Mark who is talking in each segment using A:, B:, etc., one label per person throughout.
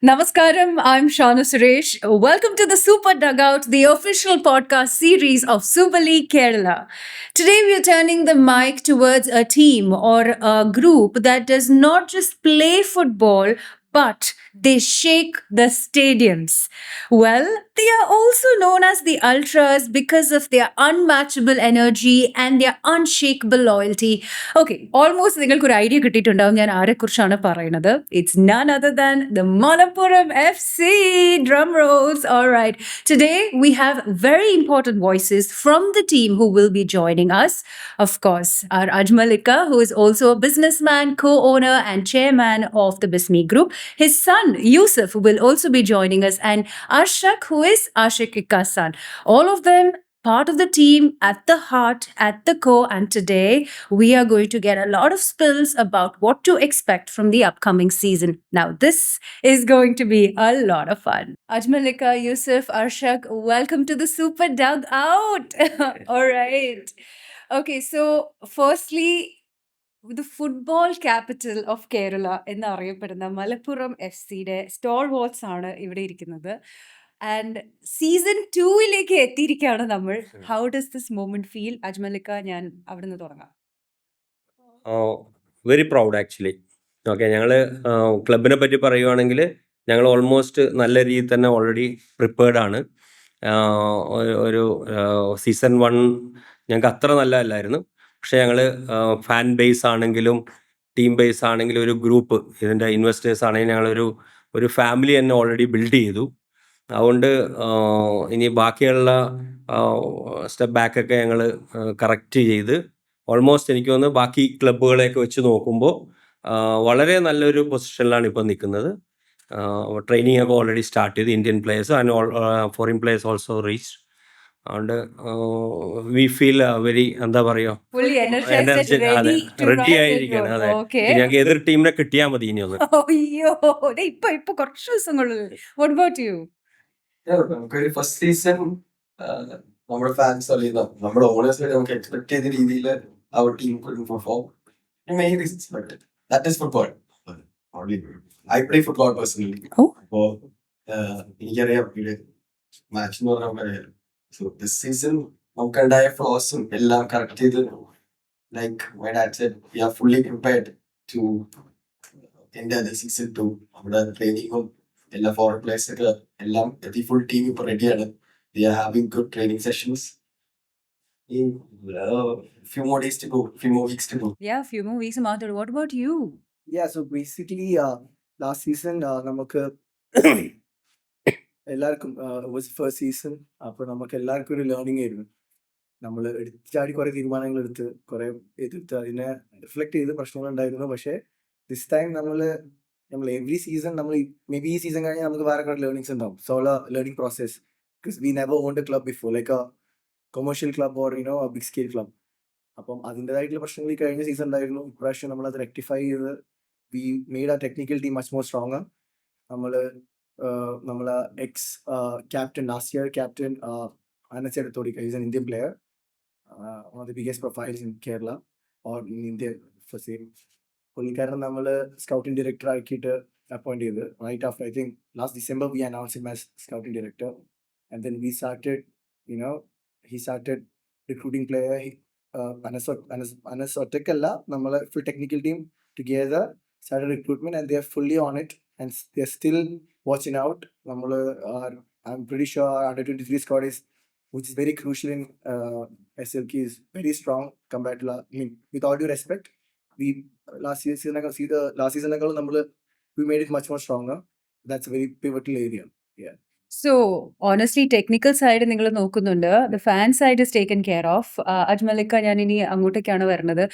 A: Namaskaram, I'm Shauna Suresh. Welcome to the Super Dugout, the official podcast series of Super League Kerala. Today we are turning the mic towards a team or a group that does not just play football, but they shake the stadiums. Well, they are also known as the Ultras because of their unmatchable energy and their unshakable loyalty. Okay almost നിങ്ങൾക്ക് ഒരു idea കിട്ടിയിട്ടുണ്ടാവും ഞാൻ ആരെക്കുറിച്ചാണ് പറയുന്നത്. It's none other than the Malappuram FC. Drum rolls. All right. Today we have very important voices from the team who will be joining us. Of course, our Ajmalika, who is also a businessman, co-owner and chairman of the Bismi Group. His son Yusuf will also be joining us, and Arshak, who is Ashikika's son. All of them part of the team at the heart, at the core. And today we are going to get a lot of spills about what to expect from the upcoming season. Now, this is going to be a lot of fun. Ajmalika, Yusuf, Arshak, welcome to the Super Dugout. All right. Okay, so firstly, the football capital of Kerala എന്നറിയപ്പെടുന്ന Malappuram FC-യുടെ stalwarts ആണ് ഇവിടെ ഇരിക്കുന്നത്. And season 2-ലേക്ക് എത്തിയിരിക്കുകയാണ് നമ്മൾ. How does this moment feel? അജ്മലിക്ക, ഞാൻ അവിടുന്ന് തുടങ്ങാം.
B: Very proud actually. ഓക്കെ, ഞങ്ങൾ ക്ലബിനെ പറ്റി പറയുവാണെങ്കിൽ ഞങ്ങൾ ഓൾമോസ്റ്റ് നല്ല രീതിയിൽ തന്നെ ഓൾറെഡി പ്രിപ്പയർഡ് ആണ്. ഒരു സീസൺ 1 ഞങ്ങൾക്ക് അത്ര നല്ലതല്ലായിരുന്നു. പക്ഷേ ഞങ്ങൾ ഫാൻ ബേസ് ആണെങ്കിലും ടീം ബേസ് ആണെങ്കിലും ഒരു ഗ്രൂപ്പ്, ഇതിൻ്റെ ഇൻവെസ്റ്റേഴ്സ് ആണെങ്കിലും ഞങ്ങളൊരു ഫാമിലി തന്നെ ഓൾറെഡി ബിൽഡ് ചെയ്തു. അതുകൊണ്ട് ഇനി ബാക്കിയുള്ള സ്റ്റെപ്പ് ബാക്കൊക്കെ ഞങ്ങൾ കറക്റ്റ് ചെയ്ത് ഓൾമോസ്റ്റ് എനിക്ക് തോന്നുന്നു ബാക്കി ക്ലബ്ബുകളെയൊക്കെ വെച്ച് നോക്കുമ്പോൾ വളരെ നല്ലൊരു പൊസിഷനിലാണ് ഇപ്പോൾ നിൽക്കുന്നത്. ട്രെയിനിങ് ഒക്കെ ഓൾറെഡി സ്റ്റാർട്ട് ചെയ്ത് Indian players and foreign players also reach. അതുകൊണ്ട് വി ഫീൽ വെരി എന്താ പറയുക, എനർജി റെഡി ആയിരിക്കണം. അതെ, ഞങ്ങൾക്ക് എതിർ ടീമിനെ കിട്ടിയാൽ മതി ഇനി ഒന്ന്.
A: അയ്യോ, ഇപ്പൊ കുറച്ച് ദിവസങ്ങളിൽ. What about you?
C: നമുക്കൊരു ഫസ്റ്റ് സീസൺ നമ്മുടെ ഫാൻസ് അറിയുന്ന നമ്മുടെ ഓണേഴ്സ് നമുക്ക് എക്സ്പെക്ട് ചെയ്ത രീതിയിൽ അവർ team perform. Main reasons but that is football. I play football personally. അപ്പോൾ എനിക്കറിയാം ഇവിടെ മാച്ച് എന്ന് പറഞ്ഞാൽ സോ ദിസ് സീസൺ നമുക്കുണ്ടായ ഫ്ലോസും എല്ലാം കറക്റ്റ് ചെയ്ത് like my dad said we are fully prepared to എൻ്റെ സീസൺ 2. നമ്മുടെ ട്രെയിനിങ്ങും എല്ലാ ഫോറിൻ പ്ലേയേഴ്സ് ഒക്കെ എല്ലാം ഫുൾ ടീം ഇപ്പൊ റെഡിയാണ്. They are having good training sessions. In few more days to go, few more weeks to go.
A: Yeah, few more weeks മാത്രമേ. What about you?
D: Yeah, so basically last season നമുക്ക് എല്ലാവർക്കും was first season. അപ്പോൾ നമുക്ക് എല്ലാവർക്കും ഒരു learning ആയിരുന്നു. നമ്മൾ എടുത്തിച്ചാടി കുറെ തീരുമാനങ്ങൾ എടുത്ത് കുറെ എതിർത്ത് അതിനെ റിഫ്ലക്ട് ചെയ്ത് പ്രശ്നങ്ങളുണ്ടായിരുന്നു. പക്ഷേ ദിസ് ടൈം നമ്മൾ എവറി സീസൺ നമ്മൾ മേ ബി ഈ സീസൺ കഴിഞ്ഞാൽ നമുക്ക് വേറെ കുറെ ലേണിംഗ്സ് ഉണ്ടാവും. So learning process, because we never owned a club before, like a commercial club or you know a big scale club. അപ്പം അതിൻ്റെതായിട്ടുള്ള പ്രശ്നങ്ങൾ ഈ കഴിഞ്ഞ സീസൺ ഉണ്ടായിരുന്നു. ഇപ്രാവശ്യം നമ്മളത് റെക്ടിഫൈ ചെയ്ത് വി മെയ്ഡ് ആ technical team much more stronger. നമ്മളെ ex captain, last year captain Anas Eduthodika, he's an Indian player, one of the biggest profiles in Kerala or in India for same. പുള്ളിക്കാരൻ നമ്മൾ scouting director ആക്കിയിട്ട് appoint ചെയ്ത് right after I think last December we announce him as scouting director. And then we started he started recruiting player. Anas ഒറ്റക്കല്ല, നമ്മൾ full technical team together started recruitment and they are fully on it and they are still watching out. I'm pretty sure our under 23 squad is, which is very crucial in SLK, is very strong compared to with all due respect, last season we made it much more stronger. That's a very pivotal area. Yeah.
A: So honestly, technical side നിങ്ങൾ നോക്കുന്നുണ്ട്, the fan side is taken care of. അജ്മലിക്ക, ഞാൻ ഇനി അങ്ങോട്ടേക്കാണ് വരുന്നത്.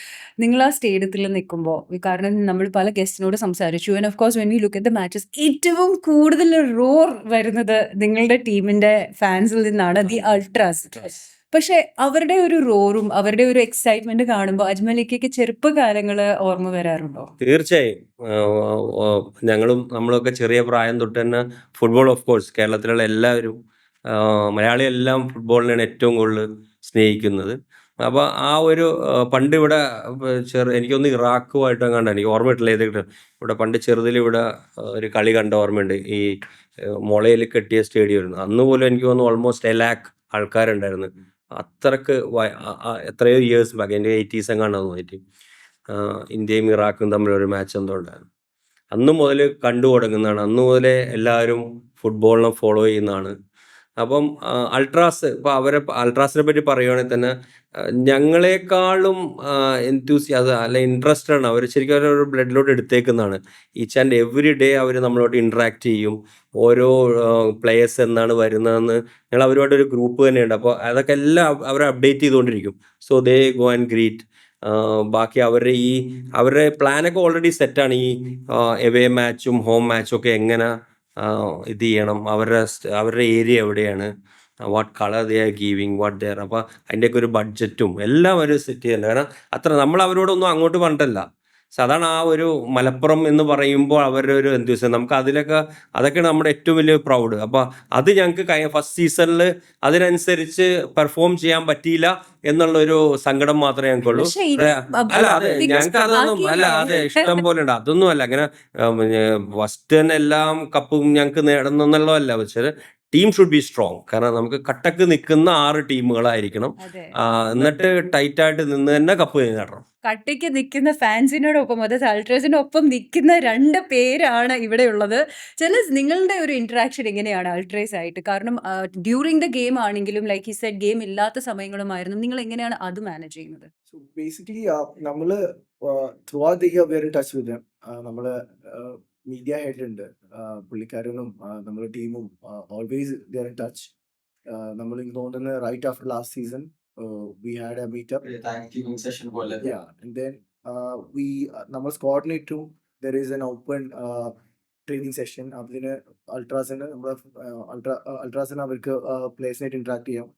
A: നിങ്ങൾ ആ സ്റ്റേഡിയത്തിൽ നിൽക്കുമ്പോൾ, കാരണം നമ്മൾ പല ഗസ്റ്റിനോട് സംസാരിച്ചു, and of course when we look at the matches, ഏറ്റവും കൂടുതൽ റോർ വരുന്നത് നിങ്ങളുടെ ടീമിന്റെ ഫാൻസിൽ നിന്നാണ്, ദി അൾട്രാസ്. പക്ഷെ അവരുടെ ഒരു റോറും അവരുടെ ഒരു എക്സൈറ്റ്മെന്റ് കാണുമ്പോൾ അജ്മലിക്കയ്ക്ക് ചെറുപ്പകാലങ്ങൾ ഓർമ്മ വരാറുണ്ടോ?
B: തീർച്ചയായും. നമ്മളൊക്കെ ചെറിയ പ്രായം തൊട്ട് തന്നെ ഫുട്ബോൾ, ഓഫ് കോഴ്സ് കേരളത്തിലുള്ള എല്ലാവരും, മലയാളിയെല്ലാം ഫുട്ബോളിനെയാണ് ഏറ്റവും കൂടുതൽ സ്നേഹിക്കുന്നത്. അപ്പോൾ ആ ഒരു പണ്ട് ഇവിടെ എനിക്കൊന്ന് ഇറാഖുമായിട്ട് കണ്ട എനിക്ക് ഓർമ്മയിട്ടില്ല ഏതൊക്കെ ഇവിടെ പണ്ട് ചെറുതിൽ ഇവിടെ ഒരു കളി കണ്ട ഓർമ്മയുണ്ട്. ഈ മുളയിൽ കെട്ടിയ സ്റ്റേഡിയം ആയിരുന്നു. അന്ന് പോലും എനിക്ക് തോന്നുന്നു ഓൾമോസ്റ്റ് 1 lakh ആൾക്കാരുണ്ടായിരുന്നു. അത്രക്ക് എത്രയോ ഇയേഴ്സ് ബാക്ക്, എൻ്റെ 80s എങ്ങാണ്ട് തോന്നിയിട്ട് ഇന്ത്യയും ഇറാഖും തമ്മിലൊരു മാച്ച് എന്തോ ഉണ്ടായിരുന്നു. അന്ന് മുതൽ കണ്ടു തുടങ്ങുന്നതാണ്. അന്ന് മുതലേ എല്ലാവരും ഫുട്ബോളിനെ ഫോളോ ചെയ്യുന്നതാണ്. അപ്പം അൾട്രാസ് ഇപ്പോൾ അൾട്രാസിനെ പറ്റി പറയുകയാണെങ്കിൽ തന്നെ ഞങ്ങളെക്കാളും അല്ല ഇൻട്രസ്റ്റഡ് ആണ് അവർ. ശരിക്കും അവരൊരു ബ്ലഡിലോട്ട് എടുത്തേക്കുന്നതാണ്. ഈച്ച് ആൻഡ് എവറി ഡേ അവർ നമ്മളോട് ഇൻട്രാക്ട് ചെയ്യും. ഓരോ പ്ലെയേഴ്സ് എന്നാണ് വരുന്നതെന്ന് ഞങ്ങൾ അവരുമായിട്ടൊരു ഗ്രൂപ്പ് തന്നെയുണ്ട്. അപ്പോൾ അതൊക്കെ എല്ലാം അവരെ അപ്ഡേറ്റ് ചെയ്തുകൊണ്ടിരിക്കും. So they go and greet. ബാക്കി അവരുടെ പ്ലാനൊക്കെ ഓൾറെഡി സെറ്റാണ്. ഈ എവേ മാച്ചും ഹോം മാച്ചും ഒക്കെ എങ്ങനെ ഇത് ചെയ്യണം, അവരുടെ ഏരിയ എവിടെയാണ്, what colour they are giving, what they are. അപ്പോൾ അതിൻ്റെയൊക്കെ ഒരു ബഡ്ജറ്റും എല്ലാം അവർ സെറ്റ് ചെയ്യുന്നുണ്ട്. കാരണം നമ്മൾ അവരോടൊന്നും അങ്ങോട്ട് പറഞ്ഞിട്ടല്ല. സാധാരണ ആ ഒരു മലപ്പുറം എന്ന് പറയുമ്പോൾ അവരുടെ ഒരു എന്തുവെച്ചാൽ നമുക്ക് അതൊക്കെയാണ് നമ്മുടെ ഏറ്റവും വലിയ പ്രൗഡ്. അപ്പോൾ അത് ഞങ്ങൾക്ക് ഫസ്റ്റ് സീസണിൽ അതിനനുസരിച്ച് പെർഫോം ചെയ്യാൻ പറ്റിയില്ല എന്നുള്ളൊരു സങ്കടം മാത്രമേ ഞങ്ങൾക്കുള്ളൂ. അല്ല അതെ, ഞങ്ങൾക്ക് അതൊന്നും അതെ ഇഷ്ടം പോലെ ഉണ്ട്. അതൊന്നും അല്ല അങ്ങനെ ഫസ്റ്റ് തന്നെ എല്ലാം കപ്പും ഞങ്ങൾക്ക് നേടുന്നെന്നുള്ളതല്ല. പക്ഷേ ടീം ഷുഡ് ബി സ്ട്രോങ്. കാരണം നമുക്ക് കട്ടക്ക് നിൽക്കുന്ന 6 ടീമുകളായിരിക്കണം. എന്നിട്ട് ടൈറ്റായിട്ട് നിന്ന് തന്നെ കപ്പ് നേടണം.
A: കട്ടയ്ക്ക് നിൽക്കുന്ന ഫാൻസിനോടൊപ്പം, അതായത് അൾട്രേസിനൊപ്പം നിൽക്കുന്ന 2 പേരാണ് ഇവിടെ ഉള്ളത്. നിങ്ങളുടെ ഒരു ഇന്ററാക്ഷൻ എങ്ങനെയാണ് അൾട്രേസ് ആയിട്ട്? കാരണം ഡ്യൂറിങ് ദ ഗെയിം ആണെങ്കിലും ലൈക്ക് ഈ സെറ്റ് ഗെയിം ഇല്ലാത്ത സമയങ്ങളുമായിരുന്നു, നിങ്ങൾ എങ്ങനെയാണ് അത് മാനേജ് ചെയ്യുന്നത്?
D: So basically, നമ്മള് throughout the year we are in touch with them. നമ്മള് മീഡിയ ഹെഡ് ഉണ്ട്, പുള്ളിക്കാരനും നമ്മുടെ ടീമും always they are in touch. നമ്മൾ എനിക്ക് തോന്നുന്നു right after last season we had a meetup.
C: Thanksgiving session പോലെ.
D: Yeah, and then നമ്മൾ സ്ക്വാഡിനേറ്റും there is an open training session. അതിന് അൾട്രാസിന് അവർക്ക് പ്ലേസിനായിട്ട് ഇന്ററാക്ട് ചെയ്യാം.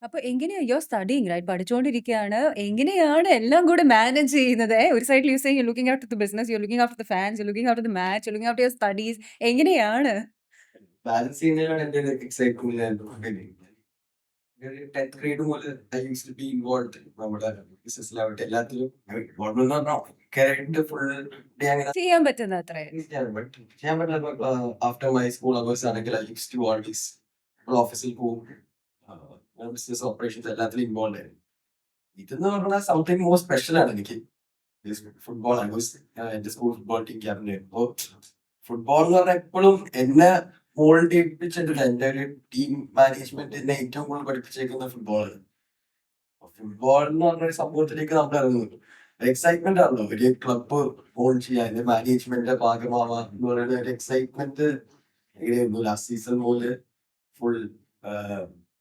A: അപ്പൊ എങ്ങനെയാ യു ആർ സ്റ്റഡിങ് റൈറ്റ്, പഠിച്ചുകൊണ്ടിരിക്കുകയാണ്, എങ്ങനെയാണ് എല്ലാം കൂടെ മാനേജ് ചെയ്യുന്നത്? ഒരു സൈഡിൽ you say you looking after the business, you looking after the fans, you looking after the match, you looking after your studies. എങ്ങനെയാണ്?
C: ബാലൻസ് ചെയ്യുന്നതിനാണ് എൻ്റെ എക്സൈറ്റ്മെന്റ്. 10th grade മുതൽ I used to be involved നമ്മുടെ ബിസിനസ്സിലാവട്ടെ എല്ലാത്തിലും involvement എന്ന് പറഞ്ഞാൽ full day അങ്ങനെ
A: ചെയ്യാൻ പറ്റുന്ന അത്രേ.
C: ചെയ്യാൻ പറ്റില്ല. ആഫ്റ്റർ മൈ സ്കൂൾ അവേഴ്സ് ആണെങ്കിൽ I used to always ഓഫീസിൽ പോകും, ബിസിനസ് ഓപ്പറേഷൻസ് എല്ലാത്തിലും ഇൻവോൾവ് ആയിരുന്നു. ഇതെന്ന് പറഞ്ഞാൽ സംതിങ് മോർ സ്പെഷ്യൽ ആണ് എനിക്ക്. ഫുട്ബോൾ എന്റെ സ്കൂൾ ഫുട്ബോൾ ടീം ക്യാപ്റ്റൻ ആയിരുന്നു. അപ്പോൾ ഫുട്ബോൾ എന്ന് പറഞ്ഞാൽ എപ്പോഴും എന്നെ മോൾഡ് ചെയ്യിപ്പിച്ചിട്ടില്ല. എന്റെ ഒരു ടീം മാനേജ്മെന്റ് എന്നെ ഏറ്റവും കൂടുതൽ പഠിപ്പിച്ചേക്കുന്ന ഫുട്ബോളാണ്. ഫുട്ബോൾ എന്ന് പറഞ്ഞൊരു സംഭവത്തിലേക്ക് നമ്മൾ ഇറങ്ങുന്നു. എക്സൈറ്റ്മെന്റ് ആണല്ലോ ഒരു ക്ലബ്ബ് ഓൺ ചെയ്യാൻ, എന്റെ മാനേജ്മെന്റിന്റെ ഭാഗമാവാ എന്ന് പറയുന്ന ഒരു എക്സൈറ്റ്മെന്റ് എങ്ങനെയായിരുന്നു. ലാസ്റ്റ് സീസൺ പോലെ ഫുൾ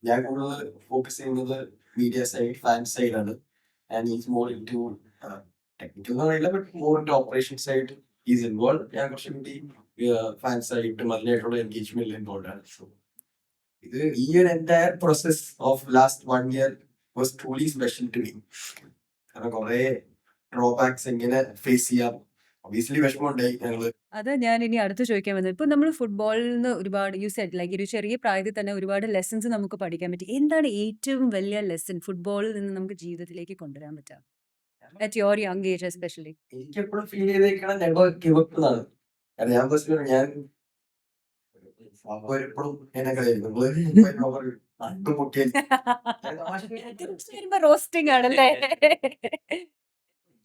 C: ഞാൻ കൂടുതൽ ഫോക്കസ് ചെയ്യുന്നത് മീഡിയ സൈഡ്, ഫാൻ സൈഡാണ്. And is more into technical എന്ന് പറയില്ല, but more into operation side is involve. ഞാൻ കുറച്ചും കൂടി ഫാൻസ് ആയിട്ട് നല്ലതായിട്ടുള്ള എൻഗേജ്മെന്റിൽ ഇൻവോൾവ് ആണ്. സോ ഇത് ഈ ഒരു entire process of last 1 year was truly special to me. കാരണം കുറെ ഡ്രോബാക്സ് എങ്ങനെ ഫേസ് ചെയ്യാം, ഒബിയസ്ലി വിഷമമുണ്ടായി ഞങ്ങള്.
A: അതാ ഞാൻ ഇനി അടുത്ത് ചോദിക്കാൻ വന്നത്. ഇപ്പൊ നമ്മൾ ഫുട്ബോളിൽ നിന്ന് ഒരുപാട് യു സെഡ് ലൈക്ക് ഒരു ചെറിയ പ്രായത്തിൽ തന്നെ ഒരുപാട് ലെസൺസ് നമുക്ക് പഠിക്കാൻ പറ്റി. എന്താണ് ഏറ്റവും വലിയ ലെസൺ ഫുട്ബോളിൽ നിന്ന് നമുക്ക് ജീവിതത്തിലേക്ക് കൊണ്ടുവരാൻ പറ്റുക at your young age especially?
C: എനിക്ക് എപ്പോഴും ഫീൽ ചെയ്തേക്കണം നെവർ ഗിവ് അപ്പ് എന്നാണ്. കാരണം ഞാൻ ബസ്സിൽ ഞാൻ എപ്പോഴും എന്നെ
A: റോസ്റ്റിംഗ് ആണല്ലേ?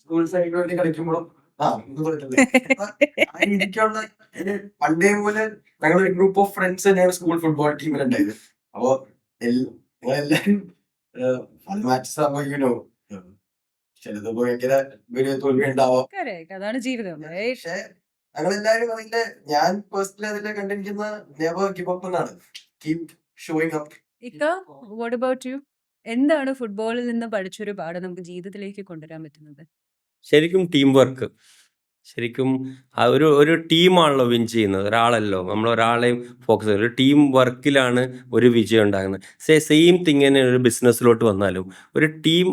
C: സ്കൂൾ സൈഡിന് വേണ്ടി കളിക്കുമ്പോഴും എനിക്കുള്ള പണ്ടേ പോലെ ഞങ്ങളൊരു ഗ്രൂപ്പ് ഓഫ് ഫ്രണ്ട്സ് തന്നെയാണ് സ്കൂൾ ഫുട്ബോൾ ടീമിലുണ്ടായത്. അപ്പോ ഞങ്ങളെല്ലാരും മാച്ചസ് ആകുമ്പോ ചിലത് ഭയങ്കര വലിയ തോൽവി ഉണ്ടാവാം.
A: അതാണ് ജീവിതം.
C: പക്ഷെ ഞങ്ങളെല്ലാരും അതിന്റെ ഞാൻ പേഴ്സണലി അതിലെ കണ്ടിരിക്കുന്ന നെവർ ഗിവ് അപ്പ് എന്നാണ്. Keep showing up.
A: ഇക്ക, വാട്ട് അബൌട്ട് യു? എന്താണ് ഫുട്ബോളിൽ നിന്ന് പഠിച്ചൊരു പാഠം നമുക്ക് ജീവിതത്തിലേക്ക് കൊണ്ടുവരാൻ പറ്റുന്നത്?
B: ശരിക്കും ടീം വർക്ക്. ശരിക്കും ഒരു ടീമാണല്ലോ വിൻ ചെയ്യുന്നത്, ഒരാളല്ലോ. നമ്മൾ ഒരാളെയും ഫോക്കസ് ചെയ്യുന്നത്, ഒരു ടീം വർക്കിലാണ് ഒരു വിജയം ഉണ്ടാകുന്നത്. സെയിം തിങ് തന്നെ ഒരു ബിസിനസ്സിലോട്ട് വന്നാലും ഒരു ടീം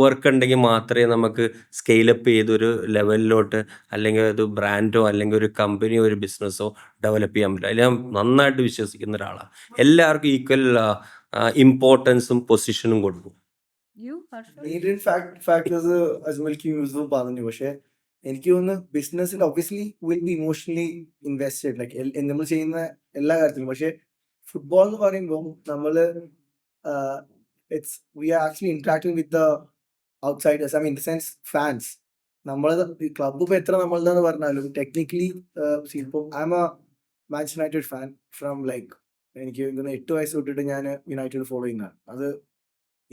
B: വർക്ക് ഉണ്ടെങ്കിൽ മാത്രമേ നമുക്ക് സ്കെയിലപ്പ് ചെയ്തൊരു ലെവലിലോട്ട് അല്ലെങ്കിൽ ഒരു ബ്രാൻഡോ അല്ലെങ്കിൽ ഒരു കമ്പനിയോ ഒരു ബിസിനസ്സോ ഡെവലപ്പ് ചെയ്യാൻ പറ്റില്ല. അതിൽ ഞാൻ നന്നായിട്ട് വിശ്വസിക്കുന്ന ഒരാളാണ്. എല്ലാവർക്കും ഈക്വൽ ഇമ്പോർട്ടൻസും പൊസിഷനും കൊടുക്കും.
A: You, Harsha?
D: മെയിൻ ഫാക്ടേഴ്സ് അജ്മൽക്ക് യൂസുഫ് പറഞ്ഞു. പക്ഷെ എനിക്ക് തോന്നുന്നു ബിസിനസ്സിൽ obviously will be emotionally invested like നമ്മൾ ചെയ്യുന്ന എല്ലാ കാര്യത്തിലും. പക്ഷെ ഫുട്ബോൾ എന്ന് പറയുമ്പോൾ നമ്മള് it's we are actually interacting with the outsiders. I mean in the sense fans. നമ്മള് ക്ലബ്ബ് ഇപ്പൊ എത്ര നമ്മളെന്ന് പറഞ്ഞാലും ടെക്നിക്കലി ഇപ്പം I am a Manchester United fan from like എനിക്ക് 8 വയസ്സ് തൊട്ടിട്ട് ഞാൻ യുണൈറ്റഡ് ഫോളോ ചെയ്യുന്നതാണ്. അത്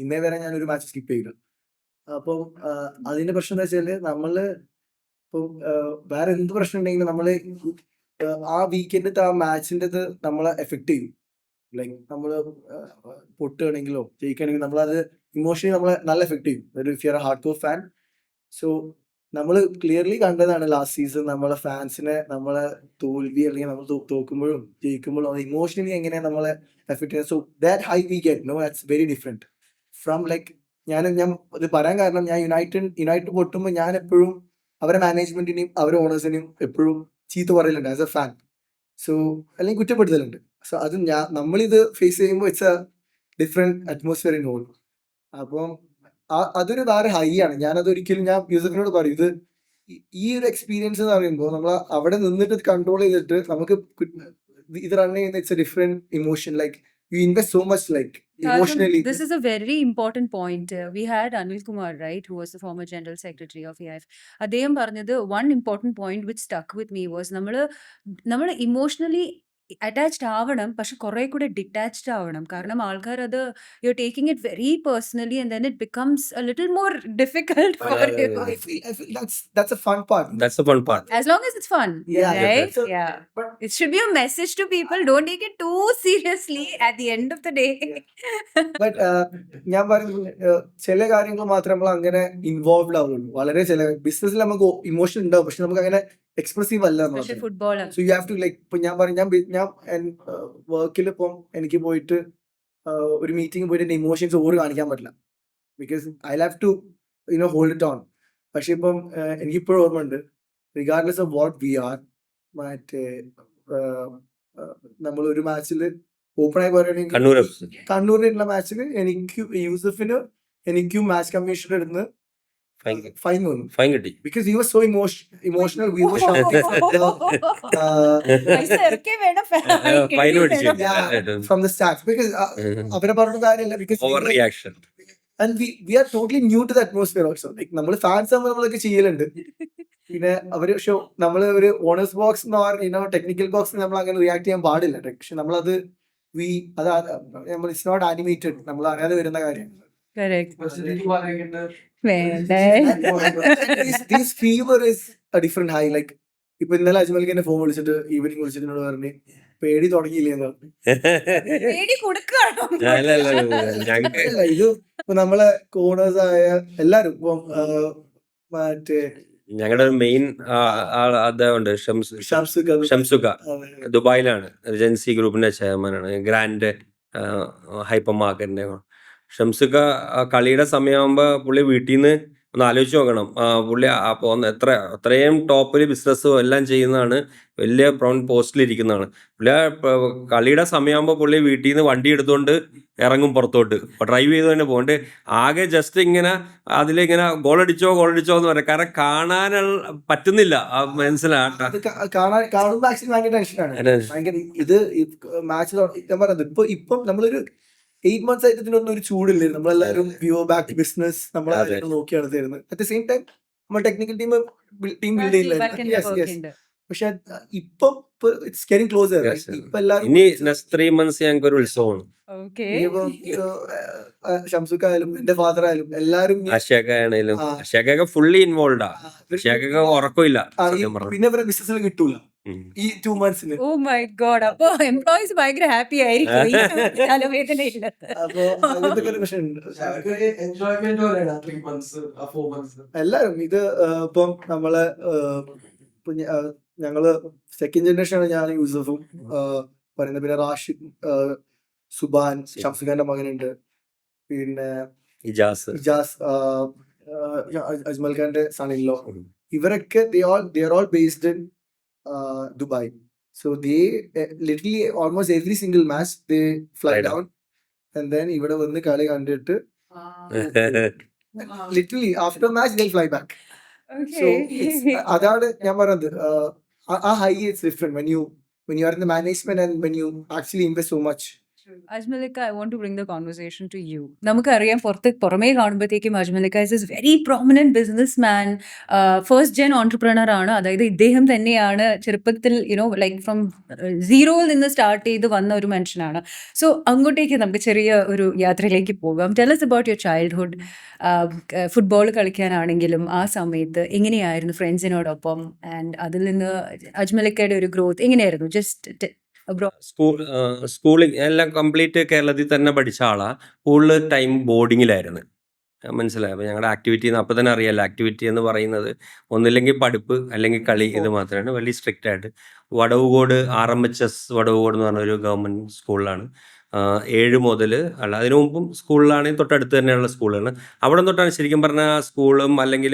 D: ഇന്നേ വരെ ഞാൻ ഒരു മാച്ച് സ്കിപ്പ് ചെയ്തു. അപ്പം അതിന്റെ പ്രശ്നം എന്താ വെച്ചാല് നമ്മള് ഇപ്പം വേറെ എന്ത് പ്രശ്നം ഉണ്ടെങ്കിലും നമ്മള് ആ വീക്കെൻഡത്തെ ആ മാച്ചിൻ്റെ നമ്മളെ എഫക്ട് ചെയ്യും. ലൈക്ക് നമ്മള് പൊട്ടുകയാണെങ്കിലോ ജയിക്കുകയാണെങ്കിലും നമ്മളത് ഇമോഷണലി നമ്മളെ നല്ല എഫക്ട് ചെയ്യും. ഒരു if you are A hard core fan. So നമ്മൾ ക്ലിയർലി കണ്ടതാണ് ലാസ്റ്റ് സീസൺ നമ്മളെ ഫാൻസിനെ നമ്മളെ തോൽവി അല്ലെങ്കിൽ നമ്മൾ തോക്കുമ്പോഴും ജയിക്കുമ്പോഴും അത് ഇമോഷണലി എങ്ങനെ നമ്മളെ എഫക്ട് ചെയ്യുന്നത്. So that hi we get know that's very different from like ഞാൻ ഇത് പറയാൻ കാരണം ഞാൻ യുണൈറ്റഡ് പൊട്ടുമ്പോൾ ഞാൻ എപ്പോഴും അവരെ മാനേജ്മെന്റിനെയും അവരെ ഓണേഴ്സിനെയും എപ്പോഴും ചീത്ത പറയലുണ്ട് ആസ് എ ഫാൻ. സോ അല്ലെങ്കിൽ കുറ്റപ്പെടുത്തലുണ്ട്. സോ അത് നമ്മളിത് ഫേസ് ചെയ്യുമ്പോൾ it's a different atmosphere in whole. അപ്പം അതൊരു വേറെ ഹൈ ആണ്. ഞാനതൊരിക്കലും ഞാൻ യൂസഫിനോട് പറയും ഇത് ഈ ഒരു എക്സ്പീരിയൻസ് എന്ന് പറയുമ്പോൾ നമ്മൾ അവിടെ നിന്നിട്ട് കൺട്രോൾ ചെയ്തിട്ട് നമുക്ക് ഇത് റൺ ചെയ്യുന്ന it's a different emotion. Like you invest so much like emotionally.
A: This is a very important point. We had Anil Kumar, right, who was the former General Secretary of EIF. അദ്ദേഹം പറഞ്ഞത് one important point which stuck with me was നമ്മൾ emotionally attached ആവണം, പക്ഷെ കുറെ കൂടെ detached ആവണം. കാരണം ആൾക്കാർ അത് U taking it very personally and then it becomes A little more difficult
B: അതെ,
A: ഫോർ
B: അതെ,
A: യു.
B: അതെ.
D: I feel that's a fun part.
B: That's the fun part.
A: As long as it's fun,
D: Yeah,
A: right?
D: so-
A: Yeah.
D: but
A: It should be a message to people. Don't take it too seriously at the end of the day.
D: But ഞാൻ പറയുന്നത് ചില കാര്യങ്ങൾ മാത്രമേ നമ്മൾ അങ്ങനെ involved ആവുള്ളൂ. വളരെ ചില ബിസിനസ്സിൽ നമുക്ക് ഇമോഷൻ ഉണ്ടാവും, പക്ഷെ നമുക്ക് അങ്ങനെ എക്സ്പ്രസീവ് അല്ല.
A: പക്ഷെ football
D: so you have to like ഇപ്പൊ ഞാൻ പറയും ഞാൻ വർക്കിൽ ഇപ്പം എനിക്ക് പോയിട്ട് ഒരു മീറ്റിംഗ് പോയിട്ട് എന്റെ ഇമോഷൻസ് ഓവർ കാണിക്കാൻ പറ്റില്ല. Because I have to hold it on. പക്ഷെ ഇപ്പം എനിക്കിപ്പോഴും ഓർമ്മ ഉണ്ട്, regardless of what we are, മറ്റേ നമ്മൾ ഒരു മാച്ചിൽ ഓപ്പണായി പറയുകയാണെങ്കിൽ
B: കണ്ണൂർ FC.
D: കണ്ണൂരിനുള്ള മാച്ചിൽ എനിക്കും മാച്ച് കമ്മീഷണർ എടുന്ന്
B: Fine.
D: ഫൈൻ വന്നു.
B: Fine കിട്ടി.
D: Because he was so emotional, we were shouting
A: പൈസ ഇറക്കേ വേണം,
B: Fine മേടിച്ചു.
D: from the stats. Because അവരെ പറഞ്ഞ കാര്യമില്ല. Because
B: over reaction.
D: and we are totally new to the atmosphere also. Like നമ്മൾ fans ആകുമ്പോൾ നമ്മളൊക്കെ ചെയ്യലുണ്ട്. പിന്നെ അവര് ഷോ നമ്മള് ഒരു ഓണേഴ്സ് ബോക്സ് ടെക്നിക്കൽ ബോക്സ് നമ്മൾ അങ്ങനെ റിയാക്ട് ചെയ്യാൻ പാടില്ല. പക്ഷെ നമ്മളത് ഇറ്റ്സ് നോട്ട് ആനിമേറ്റഡ്, നമ്മൾ അറിയാതെ വരുന്ന കാര്യമാണ്.
A: Correct.
D: This fever is a different high. Like ഇപ്പൊ ഇന്നലെ അജ്മൽക്ക് എന്നെ ഫോൺ വിളിച്ചിട്ട് ഈവനിങ് വിളിച്ചിട്ട് എന്നോട് പറഞ്ഞ് പേടി തുടങ്ങിയില്ലേന്ന്.
A: പേടി കൊടുക്കാണോ?
B: ഞങ്ങൾക്ക്
D: അല്ല, ഇത് ഇപ്പൊ നമ്മളെ കോണേഴ്സ് ആയ എല്ലാരും ഇപ്പം മറ്റേ
B: ഞങ്ങളുടെ മെയിൻ അതുണ്ട് ഷംസുക ദുബായിലാണ്, ഏജൻസി ഗ്രൂപ്പിന്റെ ചെയർമാനാണ്, ഗ്രാൻഡ് ഹൈപ്പർ മാർക്കറ്റിന്റെ. ഷംസുക കളിയുടെ സമയമാകുമ്പോ പുള്ളി വീട്ടിൽ നിന്ന് ഒന്ന് ആലോചിച്ച് നോക്കണം. പുള്ളി അത്രയും ടോപ്പിൽ ബിസിനസ്സും എല്ലാം ചെയ്യുന്നതാണ്, വലിയ പ്രൗണ്ട് പോസ്റ്റിലിരിക്കുന്നതാണ്. പുള്ളി കളിയുടെ സമയമാകുമ്പോൾ പുള്ളി വീട്ടിൽ നിന്ന് വണ്ടി എടുത്തുകൊണ്ട് ഇറങ്ങും പുറത്തോട്ട്, ഡ്രൈവ് ചെയ്ത് തന്നെ പോകണ്ട്. ആകെ ജസ്റ്റ് ഇങ്ങനെ അതിലിങ്ങനെ ഗോളടിച്ചോ എന്ന് പറയാം. കാരണം കാണാനുള്ള പറ്റുന്നില്ല, മനസ്സിലാട്ട.
D: കാണുമ്പോൾ ആക്ച്വലി ഭയങ്കര ടെൻഷനാണ്. ഭയങ്കര ഇത് മാച്ച് ഞാൻ പറയുന്നത് ഇപ്പം നമ്മളൊരു 8 months ആയിട്ട് ഇതിനൊന്നും ഒരു ചൂടില്ലായിരുന്നു. നമ്മളെല്ലാവരും വ്യൂ ബാക്ക് ബിസിനസ് നമ്മളെ നോക്കിയാണ് തരുന്നത്. അറ്റ് ദ സെയിം ടൈം നമ്മൾ ടെക്നിക്കൽ ടീം ബിൽഡ് ചെയ്യില്ലായിരുന്നു. പക്ഷെ ഇപ്പം ഇറ്റ്സ് ഗെറ്റിംഗ് ക്ലോസർ. ഇപ്പൊ എല്ലാവരും
B: ഇനി നെക്സ്റ്റ് 3 months ഞങ്ങൾക്ക് ഒരു ഉത്സവമാണ്.
D: ഷംസുക്കായാലും എന്റെ ഫാദർ ആയാലും എല്ലാരും
B: അശേഖയാണേലും അശേഖ ഫുള്ളി ഇൻവോൾവ്. അശേഖ ഉറക്കമില്ല
D: പിന്നെ ബിസിനസ്സിൽ കിട്ടൂല ഈ 2 months.
A: Oh my god. അപ്പൊ എംപ്ലോയീസ് ഭയങ്കര ഹാപ്പി ആയിരിക്കും തലവേദന ഇല്ലാത്ത.
D: അപ്പൊ അങ്ങനത്തെ ഒരു പ്രശ്നമുണ്ട്.
C: എൻജോയ്മെന്റ് പോലെയാണ് 3 months 4 months.
D: എല്ലാരും ഇത് ഇപ്പം നമ്മളെ ഞങ്ങള് സെക്കൻഡ് ജനറേഷൻ ആണ്. ഞാൻ യൂസഫും പറയുന്നത്, പിന്നെ റാഷിദ്, സുബാൻ, ഷംസുഖാന്റെ മകനുണ്ട്, പിന്നെ
B: ഇജാസ്,
D: അജ്മൽ ഖാന്റെ സണിലോ. ഇവരൊക്കെ they are all based in Dubai. So they literally almost every single match they fly down and then ഇവിടെ വന്ന് കളി കണ്ടിട്ട് literally after match they'll fly back. So it's അതാണ് ഞാൻ പറഞ്ഞത്. ആ high is different when you are in the management and when you actually invest so much.
A: Ajmalika, I want to bring the conversation to you. നമുക്കറിയാം പുറമേ കാണുമ്പോഴത്തേക്കും അജ്മലിക്ക is very prominent businessman, first gen entrepreneur ആണ്. അതായത് ഇദ്ദേഹം തന്നെയാണ് ചെറുപ്പത്തിൽ like from സീറോയിൽ നിന്ന് സ്റ്റാർട്ട് ചെയ്ത് വന്ന ഒരു മനുഷ്യനാണ്. സോ അങ്ങോട്ടേക്ക് നമുക്ക് ചെറിയ ഒരു യാത്രയിലേക്ക് പോകാം. Tell us about your childhood. Football കളിക്കാനാണെങ്കിലും ആ സമയത്ത് എങ്ങനെയായിരുന്നു ഫ്രണ്ട്സിനോടൊപ്പം, ആൻഡ് അതിൽ നിന്ന് അജ്മലിക്കയുടെ ഒരു ഗ്രോത്ത് എങ്ങനെയായിരുന്നു? ജസ്റ്റ്
B: സ്കൂളിങ് എല്ലാം കംപ്ലീറ്റ് കേരളത്തിൽ തന്നെ പഠിച്ച ആളാ. കൂടുതൽ ടൈം ബോർഡിങ്ങിലായിരുന്നു. മനസ്സിലായി. അപ്പോൾ ഞങ്ങളുടെ ആക്ടിവിറ്റി അപ്പോൾ തന്നെ അറിയാമല്ലോ, ആക്ടിവിറ്റി എന്ന് പറയുന്നത് ഒന്നില്ലെങ്കിൽ പഠിപ്പ് അല്ലെങ്കിൽ കളി, ഇത് മാത്രമാണ്. വലിയ സ്ട്രിക്റ്റ് ആയിട്ട് വടവുകോട് RMHS വടവുകോട് എന്ന് പറഞ്ഞ ഒരു ഗവൺമെൻറ് സ്കൂളിലാണ് 7 മുതൽ, അല്ല അതിനു മുമ്പും സ്കൂളിലാണെങ്കിൽ തൊട്ടടുത്ത് തന്നെയുള്ള സ്കൂളാണ്. അവിടെ തൊട്ടാണ് ശരിക്കും പറഞ്ഞാൽ സ്കൂളും അല്ലെങ്കിൽ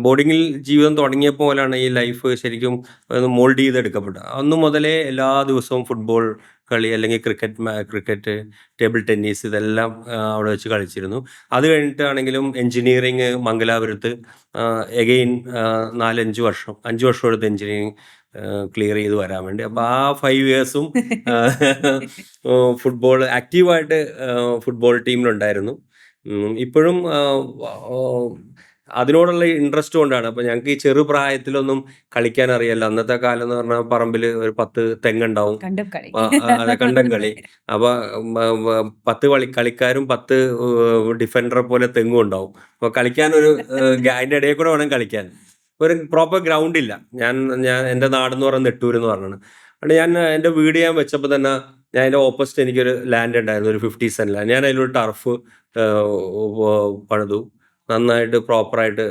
B: ബോർഡിങ്ങിൽ ജീവിതം തുടങ്ങിയപ്പോൾ പോലാണ് ഈ ലൈഫ് ശരിക്കും മോൾഡ് ചെയ്തെടുക്കപ്പെട്ടത്. അന്ന് മുതലേ എല്ലാ ദിവസവും ഫുട്ബോൾ കളി അല്ലെങ്കിൽ ക്രിക്കറ്റ്, ടേബിൾ ടെന്നീസ്, ഇതെല്ലാം അവിടെ വെച്ച് കളിച്ചിരുന്നു. അത് കഴിഞ്ഞിട്ടാണെങ്കിലും എൻജിനീയറിങ് മംഗലാപുരത്ത് എഗെയിൻ 5 വർഷം എടുത്ത് എൻജിനീയറിങ് ക്ലിയർ ചെയ്ത് വരാൻ വേണ്ടി. അപ്പോൾ ആ 5 ഇയേഴ്സും ഫുട്ബോൾ ആക്റ്റീവായിട്ട് ഫുട്ബോൾ ടീമിലുണ്ടായിരുന്നു. ഇപ്പോഴും അതിനോടുള്ള ഇൻട്രസ്റ്റ് കൊണ്ടാണ്. അപ്പോൾ ഞങ്ങൾക്ക് ഈ ചെറുപ്രായത്തിലൊന്നും കളിക്കാൻ അറിയാമല്ലോ. അന്നത്തെ കാലം എന്ന് പറഞ്ഞാൽ പറമ്പിൽ ഒരു 10 തെങ്ങുണ്ടാവും, അതെ, കണ്ടം കളി. അപ്പോൾ 10 കളിക്കാരും 10 ഡിഫൻഡറെ പോലെ തെങ്ങും ഉണ്ടാവും. അപ്പോൾ കളിക്കാനൊരു അതിൻ്റെ ഇടയിൽ കൂടെ വേണം കളിക്കാൻ. ഒരു പ്രോപ്പർ ഗ്രൗണ്ട് ഇല്ല. ഞാൻ എൻ്റെ നാടെന്ന് പറയുന്നത് നെട്ടൂർ എന്ന് പറഞ്ഞാണ്. അതുകൊണ്ട് ഞാൻ എൻ്റെ വീട് ഞാൻ വെച്ചപ്പോൾ തന്നെ ഞാൻ അതിൻ്റെ ഓപ്പോസിറ്റ് എനിക്കൊരു ലാൻഡ് ഉണ്ടായിരുന്നു, ഒരു 50 സെൻറ്റ് ലാൻഡ്. ഞാൻ അതിലൊരു ടർഫ് പണിതു, നന്നായിട്ട് പ്രോപ്പറായിട്ട്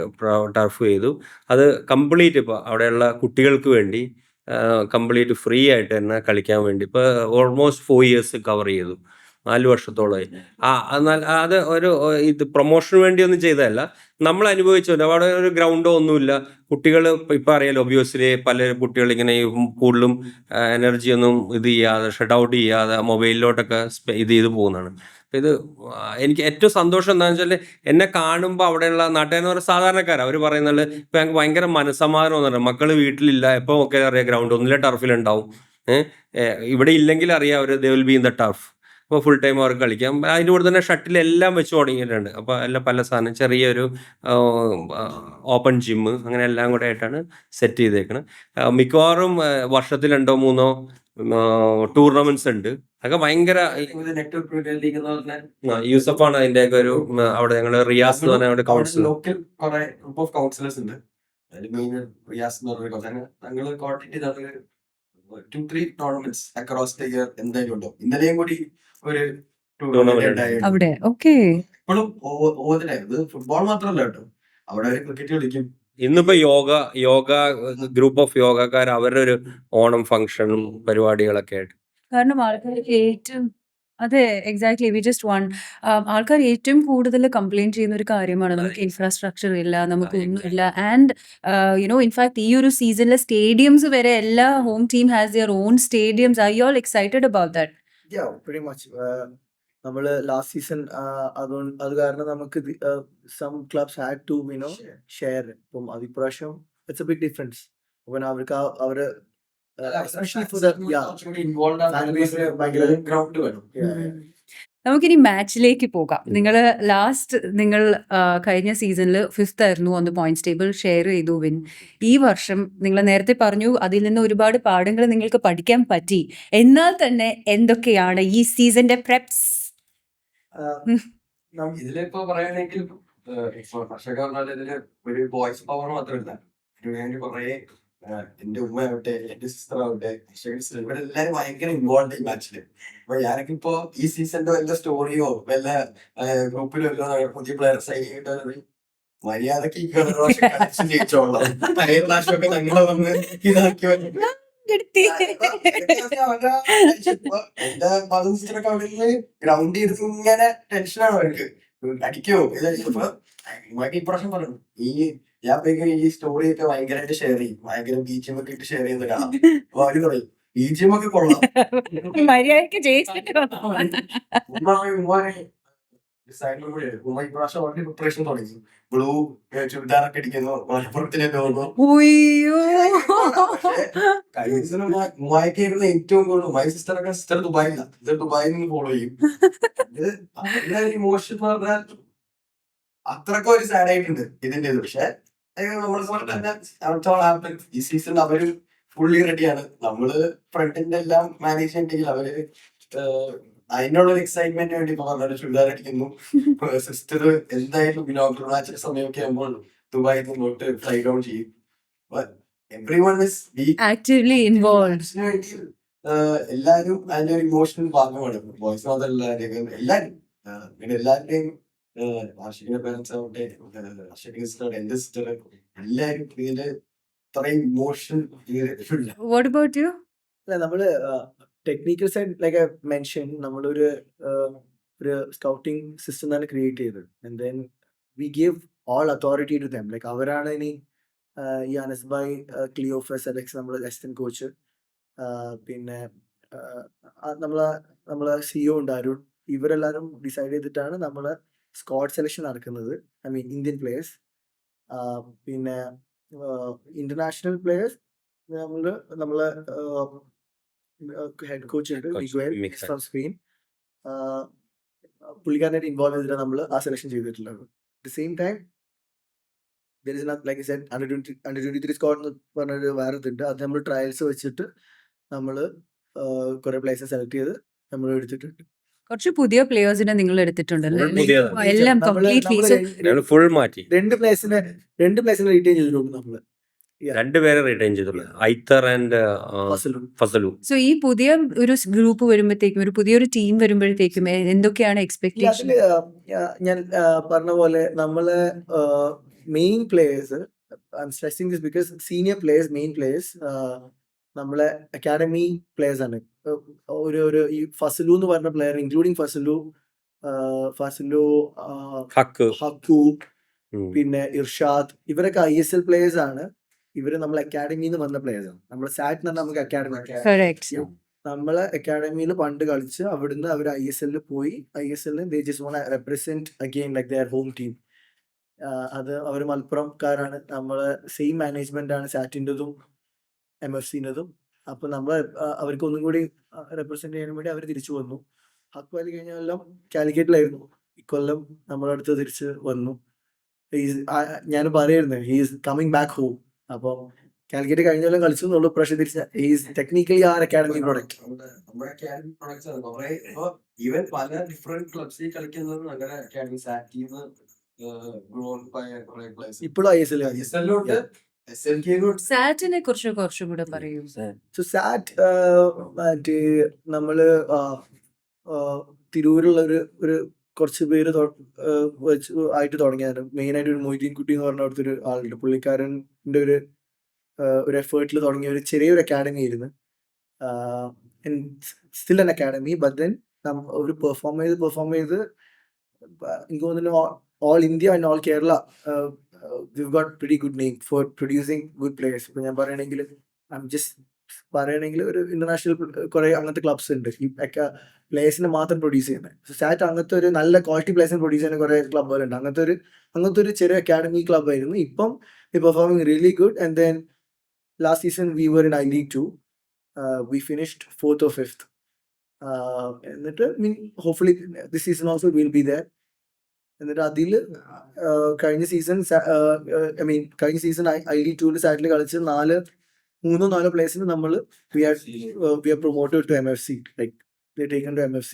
B: ടർഫ് ചെയ്തു. അത് കംപ്ലീറ്റ് ഇപ്പോൾ അവിടെയുള്ള കുട്ടികൾക്ക് വേണ്ടി കംപ്ലീറ്റ് ഫ്രീ ആയിട്ട് തന്നെ കളിക്കാൻ വേണ്ടി ഇപ്പോൾ ഓൾമോസ്റ്റ് 4 ഇയേഴ്സ് കവർ ചെയ്തു, 4 വർഷത്തോളമായി. എന്നാൽ അത് ഇത് പ്രൊമോഷന് വേണ്ടിയൊന്നും ചെയ്തതല്ല, നമ്മൾ അനുഭവിച്ചു. അവിടെ ഒരു ഗ്രൗണ്ടോ ഒന്നുമില്ല. കുട്ടികൾ ഇപ്പം അറിയാലോ, ഒബ്വിയസ്ലി പല കുട്ടികൾ ഇങ്ങനെ കൂടുതലും എനർജിയൊന്നും ഇത് ചെയ്യാതെ, ഷട്ട് ഔട്ട് ചെയ്യാതെ മൊബൈലിലോട്ടൊക്കെ ഇത് ചെയ്ത് പോകുന്നതാണ്. ഇത് എനിക്ക് ഏറ്റവും സന്തോഷം എന്താണെന്ന് വെച്ചാൽ, എന്നെ കാണുമ്പോൾ അവിടെയുള്ള നാട്ടുകാരെന്ന് പറഞ്ഞാൽ സാധാരണക്കാരാണ്. അവർ പറയുന്നത് ഇപ്പം ഞങ്ങൾക്ക് ഭയങ്കര മനസ്സമാധാനം ഒന്നുമില്ല. മക്കൾ വീട്ടിലില്ല, എപ്പോൾ ഒക്കെ അറിയാം ഗ്രൗണ്ട് ഒന്നിലെ ടർഫിലുണ്ടാവും. ഇവിടെ ഇല്ലെങ്കിൽ അറിയാം അവർ they will be in the turf. അപ്പോൾ ഫുൾ ടൈം അവർക്ക് കളിക്കാം. അതിൻ്റെ കൂടെ തന്നെ ഷട്ടിലെല്ലാം വെച്ച് തുടങ്ങിയിട്ടുണ്ട്. അപ്പോൾ എല്ലാം പല സാധനം, ചെറിയൊരു ഓപ്പൺ ജിമ്മ്, അങ്ങനെ എല്ലാം കൂടെ ആയിട്ടാണ് സെറ്റ് ചെയ്തേക്കുന്നത്. മിക്കവാറും വർഷത്തിൽ 2-3 ടൂർണമെന്റ്സ് ഉണ്ട്. അതൊക്കെ ഭയങ്കര യൂസഫാണ് അതിൻ്റെയൊക്കെ ഒരു അവിടെ ഞങ്ങൾ റിയാസ് എന്ന് പറഞ്ഞ കൗൺസിലർ.
C: ലോക്കൽ കുറെ ഗ്രൂപ്പ് ഓഫ് കൗൺസിലേഴ്സ് ഉണ്ട്. അതിൽ മെയിൻ റിയാസ് എന്ന് പറഞ്ഞ ഞങ്ങൾ കോർഡിനേറ്റ് ചെയ്ത 2-3 ടൂർണമെന്റ്സ് അക്രോസ് ദ ഇയർ എന്തായാലും ഉണ്ടാവും. ഇന്നലെയും കൂടി ഒരു ടൂർണമെന്റ്
A: അവിടെ. ഓക്കെ,
C: ഇപ്പോഴും ഓവറിലായിരുന്നു. ഫുട്ബോൾ മാത്രമല്ല കേട്ടോ, അവിടെ ഒരു ക്രിക്കറ്റ് കളിക്കും.
B: ഇന്നിപ്പോ യോഗ ഗ്രൂപ്പ് ഓഫ് യോഗക്കാർ അവരുടെ ഒരു ഓണം ഫംഗ്ഷനും പരിപാടികളൊക്കെ ആയിട്ട്.
A: കാരണം ആൾക്കാർക്ക് ഏറ്റവും അതെ, എക്സാക്ട്ലി, വി ജസ്റ്റ് വൺ ആൾക്കാർ ഏറ്റവും കൂടുതൽ കംപ്ലൈന്റ് ചെയ്യുന്ന ഒരു കാര്യമാണ് നമുക്ക് ഇൻഫ്രാസ്ട്രക്ചർ ഇല്ല, നമുക്ക് ഒന്നുമില്ല. ആൻഡ് ഇൻഫാക്ട് ഈ ഒരു സീസണിലെ സ്റ്റേഡിയംസ് വരെ എല്ലാ home team has their own stadiums. I you all excited about that?
D: Yeah, pretty much. നമ്മള് ലാസ്റ്റ് സീസൺ അത് കാരണം നമുക്ക് some clubs had to share. ഇപ്പം അതിപ്രാവശ്യം ഇറ്റ്സ് എ ബിഗ് ഡിഫറൻസ്. അപ്പം അവർക്ക് അവര്
A: നമുക്കിനി മാച്ചിലേക്ക് പോകാം. നിങ്ങൾ കഴിഞ്ഞ സീസണിൽ 5th ആയിരുന്നു on the points table, share ചെയ്തു വിൻ. ഈ വർഷം നിങ്ങൾ നേരത്തെ പറഞ്ഞു അതിൽ നിന്ന് ഒരുപാട് പാഠങ്ങൾ നിങ്ങൾക്ക് പഠിക്കാൻ പറ്റി. എന്നാൽ തന്നെ എന്തൊക്കെയാണ് ഈ സീസന്റെ പ്രെപ്സ്?
C: ഇതിലിപ്പോ പറയുകയാണെങ്കിൽ കർഷക ഇതില് ഒരു വോയിസ് പവർ മാത്രമല്ല, ഇതിനുവേണ്ടി കുറെ എന്റെ ഉമ്മ ആവട്ടെ, എന്റെ സിസ്റ്റർ ആവട്ടെ, ഇവരെല്ലാരും ഭയങ്കര ഇൻവോൾവ് ഈ മാച്ചില്. അപ്പൊ ഞാനൊക്കെ ഇപ്പൊ ഈ സീസണിന്റെ വല്ല സ്റ്റോറിയോ വല്ല ഗ്രൂപ്പിലോ വല്ല പുതിയ പ്ലെയർ സൈൻ ചെയ്തിട്ട് മര്യാദക്ക് ഈ കളിച്ച് ജയിച്ചോളാം. കഴിഞ്ഞ പ്രാവശ്യമൊക്കെ ഞങ്ങളെ വന്ന് ഇതാക്കി എന്റെ മദർ സിസ്റ്ററൊക്കെ അവിടെ ഗ്രൗണ്ട് ചെയ്തിട്ട് ഇങ്ങനെ ടെൻഷനാണ് അവർക്ക്, അടിക്കോ ഇതാ. ഇപ്രാവശ്യം പറഞ്ഞു ഞാൻ ഈ സ്റ്റോറി ഒക്കെ ഭയങ്കരമായിട്ട് ഷെയർ ചെയ്യും, ഭയങ്കര ബീജിയം ഒക്കെ ഇട്ട് ഷെയർ ചെയ്യുന്ന കാണാം. അപ്പൊ അവര് പറയും ബീജിയം ഒക്കെ കൊള്ളാം, സൈഡിലും കൂടി ഇപ്രാവശ്യം ഓൾറെഡി പ്രിപ്പറേഷൻ തുടങ്ങി. ബ്ലൂ ചുരിദാറൊക്കെ അടിക്കുന്നു, മലപ്പുറത്തിലെ ലോഗോ.
A: ഉയ്യോ.
C: കഴിഞ്ഞ സീസൺ മുംബൈക്കായിരുന്നു ഏറ്റവും കൂടുതൽ. മുംബൈ സിസ്റ്റർ ദുബായില്ല, ഇത് ദുബായിൽ നിന്ന് ഫോളോ ചെയ്യും. ഇത് അവരുടെ ഇമോഷൻ എന്ന് പറഞ്ഞാൽ അത്രക്കും ഒരു സാഡ് ആയിട്ടുണ്ട് ഇതിന്റെ. പക്ഷെ നമ്മൾ ഈ സീസൺ അവര് ഫുള്ളി റെഡിയാണ്. നമ്മള് ഫ്രണ്ടിന്റെ എല്ലാം മാനേജ് ചെയ്യണ്ടെങ്കിൽ അവര് അതിനുള്ള ഒരു എക്സൈറ്റ്മെന്റ് വേണ്ടി ഇപ്പൊ പറഞ്ഞ ചുരിദാർ അടിക്കുന്നു. സിസ്റ്റർ എന്തായാലും ഇനോഗ്രൽ മാച്ചിന്റെ സമയമൊക്കെ ആകുമ്പോൾ ദുബായിൽ നിന്നോട്ട് ഫ്ലൈ ഡൗൺ ചെയ്യും. Everyone is
A: actively involve.
C: എല്ലാരും അതിന്റെ ഒരു ഇമോഷണൽ ഭാഗമാണ്. ബോയ്സ് മാത്രമല്ല, എല്ലാരും പിന്നെ എല്ലാവരുടെയും ആഷിഖിന്റെ പേരൻസ് ആവട്ടെ, ആഷിഖിന്റെ സിസ്റ്റർ, എന്റെ സിസ്റ്റർ, എല്ലാരും ഇതിന്റെ ഇത്രയും ഇമോഷൻ.
A: What about you?
D: അല്ല, നമ്മള് technical side like I mention നമ്മളൊരു ഒരു സ്കൗട്ടിംഗ് സിസ്റ്റം തന്നെ ക്രിയേറ്റ് ചെയ്തത്. And then we give all authority to them. Like അവരാണ് ഇനി ഈ അനസ് ഭായ്, ക്ലിയോഫസ്, അലക്സ്, നമ്മുടെ അസിസ്റ്റന്റ് കോച്ച്, പിന്നെ നമ്മളെ സിഇഒ ഉണ്ട് അരുൺ. ഇവരെല്ലാവരും ഡിസൈഡ് ചെയ്തിട്ടാണ് നമ്മളെ സ്ക്വാഡ് സെലക്ഷൻ നടക്കുന്നത്. I mean Indian players. പിന്നെ ഇന്റർനാഷണൽ പ്ലേയേഴ്സ് നമ്മളെ ഹെഡ് കോച്ച് ഉണ്ട്, മിഗ്വേൽ ഫ്രം സ്പെയിൻ. പുള്ളിക്കാരനായിട്ട് ഇൻവോൾവ് ചെയ്തിട്ടാണ് നമ്മൾ ആ സെലക്ഷൻ ചെയ്തിട്ടുള്ളത്. At the same time there is not, like I said, under 23 squad എന്ന് പറഞ്ഞൊരു വേറെ ഇതുണ്ട്. അത് നമ്മൾ ട്രയൽസ് വെച്ചിട്ട് നമ്മൾ കുറെ പ്ലേയേഴ്സ് സെലക്ട് ചെയ്ത് നമ്മൾ എടുത്തിട്ടുണ്ട്.
A: കുറച്ച് പുതിയ പ്ലേയേഴ്സിനെ നിങ്ങൾ എടുത്തിട്ടുണ്ടല്ലോ.
B: Full പുതിയതാണ്.
A: എല്ലാം
D: നമ്മള്
A: കംപ്ലീറ്റ്ലി.
B: ഫുൾ മാറ്റി.
D: രണ്ട് പ്ലേയേഴ്സിനെ റീറ്റെയിൻ ചെയ്തിട്ടുണ്ട് നമ്മള്.
B: രണ്ടുപേരെ റിട്ടൈൻ ചെയ്തുള്ളൂ, ഐത്തർ ആൻഡ് ഫസലു.
A: സോ ഈ പുതിയ ഒരു ഗ്രൂപ്പ് വരുമ്പോഴത്തേക്കും, ഒരു പുതിയൊരു ടീം വരുമ്പോഴത്തേക്കും എന്തൊക്കെയാണ് എക്സ്പെക്ടേഷൻ?
D: അതില് ഞാൻ പറഞ്ഞ പോലെ നമ്മളെ main players, I M stressing this because senior players, main players നമ്മളെ അക്കാഡമി പ്ലേയേഴ്സ് ആണ്. ഒരു ഈ ഫസലു എന്ന് പറഞ്ഞ പ്ലെയർ, ഇൻക്ലൂഡിങ് ഫസലു, ഹക്കു, പിന്നെ ഇർഷാദ്, ഇവരൊക്കെ ISL പ്ലേയേഴ്സ് ആണ്. ഇവര് നമ്മളെ അക്കാഡമിന്ന് വന്ന പ്ലേയേഴ്സ് ആണ്. നമ്മളെ സാറ്റ് എന്ന് നമുക്ക് അക്കാഡമി, നമ്മളെ അക്കാഡമിയിൽ പണ്ട് കളിച്ച് അവിടുന്ന് അവർ ISL പോയി. ISL they just want to represent again like their home team. അത് അവർ മലപ്പുറംകാരാണ്. നമ്മളെ സെയിം മാനേജ്മെന്റ് ആണ് സാറ്റിൻ്റെതും MFCൻ്റെതും. അപ്പൊ നമ്മൾ അവർക്ക് ഒന്നും കൂടി റെപ്രസെന്റ് ചെയ്യാൻ വേണ്ടി അവർ തിരിച്ചു വന്നു. ഹക്കു അലി കഴിഞ്ഞ കൊല്ലം കാലിക്കറ്റിലായിരുന്നു, ഇക്കൊല്ലം നമ്മുടെ അടുത്ത് തിരിച്ച് വന്നു. ഞാൻ പറയായിരുന്നു ഹീസ് കമ്മിങ് ബാക്ക് ഹോം. അപ്പോൾ കാലിക്കറ്റ് കഴിഞ്ഞ കൊല്ലം കളിച്ചു എന്നുള്ളൂ, പക്ഷേ തിരിച്ച് he's technically our academy product.
C: നമ്മുടെ അക്കാഡമി പ്രൊഡക്ട്സ് ആണ് കുറെ. ഇപ്പൊ ഈവൻ പല ഡിഫറെന്റ് ക്ലബ്സിൽ കളിക്കുന്നത് ഞങ്ങളുടെ അക്കാഡമി സാറ്റിന്ന്
D: ഇപ്പോഴും ISL
A: സാറ്റിനെ കുറിച്ച് കുറച്ചും കൂടെ പറയൂ.
D: സോ സാറ്റ് മറ്റേ നമ്മള് തിരൂരുള്ള ഒരു കുറച്ച് പേര് ആയിട്ട് തുടങ്ങിയാണ്. മെയിനായിട്ട് ഒരു മൊയ്തീൻ കുട്ടി എന്ന് പറഞ്ഞ അവിടുത്തെ ഒരു ആളുണ്ട്. പുള്ളിക്കാരൻ്റെ ഒരു എഫേർട്ടിൽ തുടങ്ങിയ ഒരു ചെറിയൊരു അക്കാഡമി ആയിരുന്നു. Still an academy, but then ഒരു പെർഫോം ചെയ്ത് എനിക്ക് തോന്നുന്നു all India and all Kerala we've got pretty good name for producing good players. ഇപ്പൊ ഞാൻ പറയണെങ്കിൽ ഒരു ഇന്റർനാഷണൽ കുറെ അങ്ങനത്തെ ക്ലബ്സ് ഉണ്ട് ഈ പ്ലേയേഴ്സിനെ മാത്രം പ്രൊഡ്യൂസ് ചെയ്യുന്നത്. സോ സാറ്റ് അങ്ങനത്തെ ഒരു നല്ല ക്വാളിറ്റി പ്ലേയേഴ്സിനെ പ്രൊഡ്യൂസ് ചെയ്യുന്ന കുറെ ക്ലബ്ബുകളുണ്ട്. അങ്ങനത്തെ ഒരു ചെറിയ അക്കാഡമി ക്ലബ് ആയിരുന്നു. ഇപ്പം performing really good. And then last season we were in I-League 2. We finished 4th or 5th. എന്നിട്ട് hopefully this season also we'll be there. എന്നിട്ട് അതിൽ കഴിഞ്ഞ സീസൺ I-League 2 സാറ്റിൽ കളിച്ച് 3-4 പ്ലേയേഴ്സിന് നമ്മൾ we are promoted to MFC, like they taken to MFC.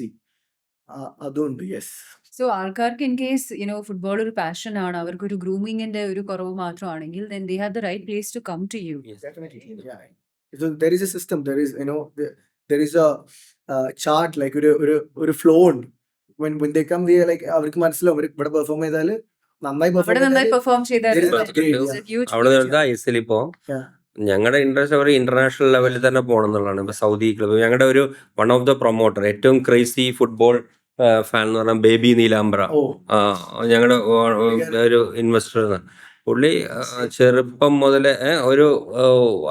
D: അതുണ്ട്. Yes.
A: So ആൾക്കാർക്ക് in case football ഒരു passion ആണ്, അവർക്ക് ഒരു ഗ്രൂമിങ്ങിന്റെ ഒരു കുറവ് മാത്രമാണെങ്കിൽ then they have the right place to come to you.
D: Definitely. Yeah. So there is a system, there is a chart, like ഒരു flow ഉണ്ട്. When they come there, like അവർക്ക് മനസ്സിലാവും ഇവിടെ പെർഫോം ചെയ്താൽ നന്നായി
A: പെർഫോം ചെയ്താൽ
B: അവിടെ ISL ഇപ്പോ ഞങ്ങളുടെ ഇൻട്രസ്റ്റ് ഇന്റർനാഷണൽ ലെവലിൽ തന്നെ പോകണം എന്നുള്ളതാണ്. ഇപ്പൊ സൗദി ക്ലബ്ബ് ഞങ്ങളുടെ ഒരു വൺ ഓഫ് ദ പ്രൊമോട്ടർ, ഏറ്റവും ക്രേസി ഫുട്ബോൾ ഫാൻ എന്ന് പറഞ്ഞാൽ ബേബി നീലാംബ്ര, ഞങ്ങളുടെ ഒരു ഇൻവെസ്റ്റർ. പുള്ളി ചെറുപ്പം മുതലേ ഒരു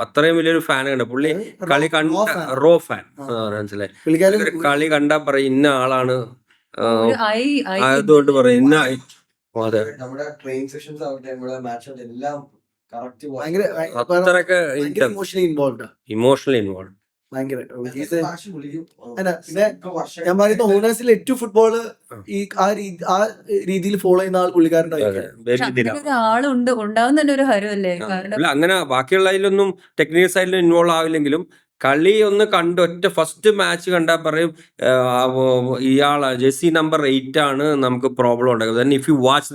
B: അത്രയും വലിയൊരു ഫാൻ കണ്ട പുള്ളി കളി കണ്ട റോ ഫാൻ മനസ്സിലായി. കളി കണ്ടാ പറയും ഇന്ന ആളാണ് അതുകൊണ്ട് പറയും അതെ
C: നമ്മുടെ ട്രെയിൻ സെഷൻസ് ആവട്ടെ നമ്മുടെ മാച്ച് എല്ലാം കറക്റ്റ്
B: അത്രയൊക്കെ
D: ഇമോഷണലി ഇൻവോൾവ്
B: ഇമോഷണലി ഇൻവോൾവ്
D: ഭയങ്കര ഞാൻ പറയുന്ന ഓണേഴ്സിൽ ഏറ്റവും ഫുട്ബോള് ആ രീതിയിൽ ഫോളോ ചെയ്യുന്ന ആൾ പുള്ളിക്കാരനായിരിക്കും.
A: ഒരാളുണ്ട് ഉണ്ടാവും തന്നെ ഒരു ഹരമല്ലേ. കാരണം
B: അങ്ങനെ ബാക്കിയുള്ള അതിലൊന്നും ടെക്നിക്കൽ സൈഡിൽ ഇൻവോൾവ് ആവില്ലെങ്കിലും കളി ഒന്ന് കണ്ട് ഒറ്റ ഫസ്റ്റ് മാച്ച് കണ്ടാൽ പറയും ഇയാള് ജെഴ്സി നമ്പർ 8 ആണ് നമുക്ക് പ്രോബ്ലം ഉണ്ടാകുന്നത്. Then if you watch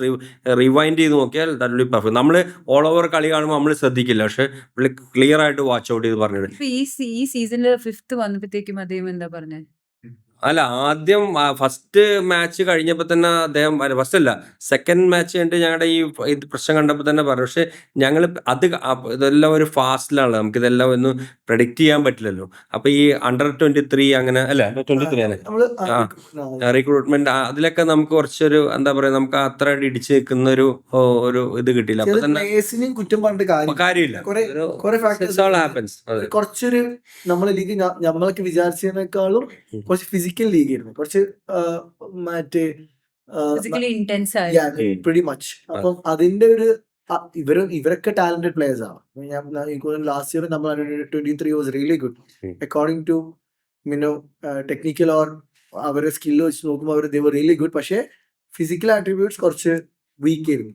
B: rewind ചെയ്ത് നോക്കിയാൽ ദാറ്റ് വിൽ ബി പെർഫെക്റ്റ്. നമ്മൾ ഓൾ ഓവർ കളി കാണുമ്പോൾ നമ്മൾ ശ്രദ്ധിക്കില്ല, പക്ഷെ പുള്ളി ക്ലിയർ ആയിട്ട് വാച്ച് ഔട്ട് ചെയ്ത് പറഞ്ഞത്.
A: ഇപ്പൊ ഈ സീസണില് 5th വന്നപ്പോഴത്തേക്കും അദ്ദേഹം എന്താ പറഞ്ഞത്?
B: അല്ല, ആദ്യം ഫസ്റ്റ് മാച്ച് കഴിഞ്ഞപ്പോൾ തന്നെ അദ്ദേഹം ഫസ്റ്റ് അല്ല സെക്കൻഡ് മാച്ച് കഴിഞ്ഞിട്ട് ഞങ്ങളുടെ ഇത് പ്രശ്നം കണ്ടപ്പോൾ തന്നെ പറഞ്ഞു. പക്ഷെ ഞങ്ങൾ ഇതെല്ലാം ഒരു ഫാസ്റ്റിലാണ്, നമുക്ക് ഇതെല്ലാം ഒന്നും പ്രഡിക്റ്റ് ചെയ്യാൻ പറ്റില്ലല്ലോ. അപ്പൊ ഈ അണ്ടർ 23 അങ്ങനെ അല്ല 23 ആണ് റിക്രൂട്ട്മെന്റ്, അതിലൊക്കെ നമുക്ക് കുറച്ചൊരു എന്താ പറയാ, നമുക്ക് അത്ര ഇടിച്ച് നിൽക്കുന്ന ഒരു ഇത് കിട്ടിയില്ല. അപ്പൊ തന്നെ
D: കുറ്റം പറഞ്ഞിട്ട്
B: കാര്യമില്ല.
D: കുറച്ചൊരു നമ്മളെ ലീഗ് നമ്മളൊക്കെ വിചാരിച്ചതിനേക്കാളും കുറച്ച് ഫിസിക്കൽ ലീഗ് ആയിരുന്നു, കുറച്ച് മറ്റേ pretty much. അപ്പം അതിന്റെ ഒരു ഇവരൊക്കെ ടാലന്റഡ് പ്ലേയേഴ്സ് ആണ്. ലാസ്റ്റ് ഇയർ നമ്മൾ 23 was really good according to technical or അവരുടെ സ്കില്ല് വെച്ച് നോക്കുമ്പോൾ അവർ ദേ വർ റിയലി ഗുഡ്. പക്ഷേ ഫിസിക്കൽ ആട്രിബ്യൂട്ട്സ് കുറച്ച് വീക്ക് ആയിരുന്നു.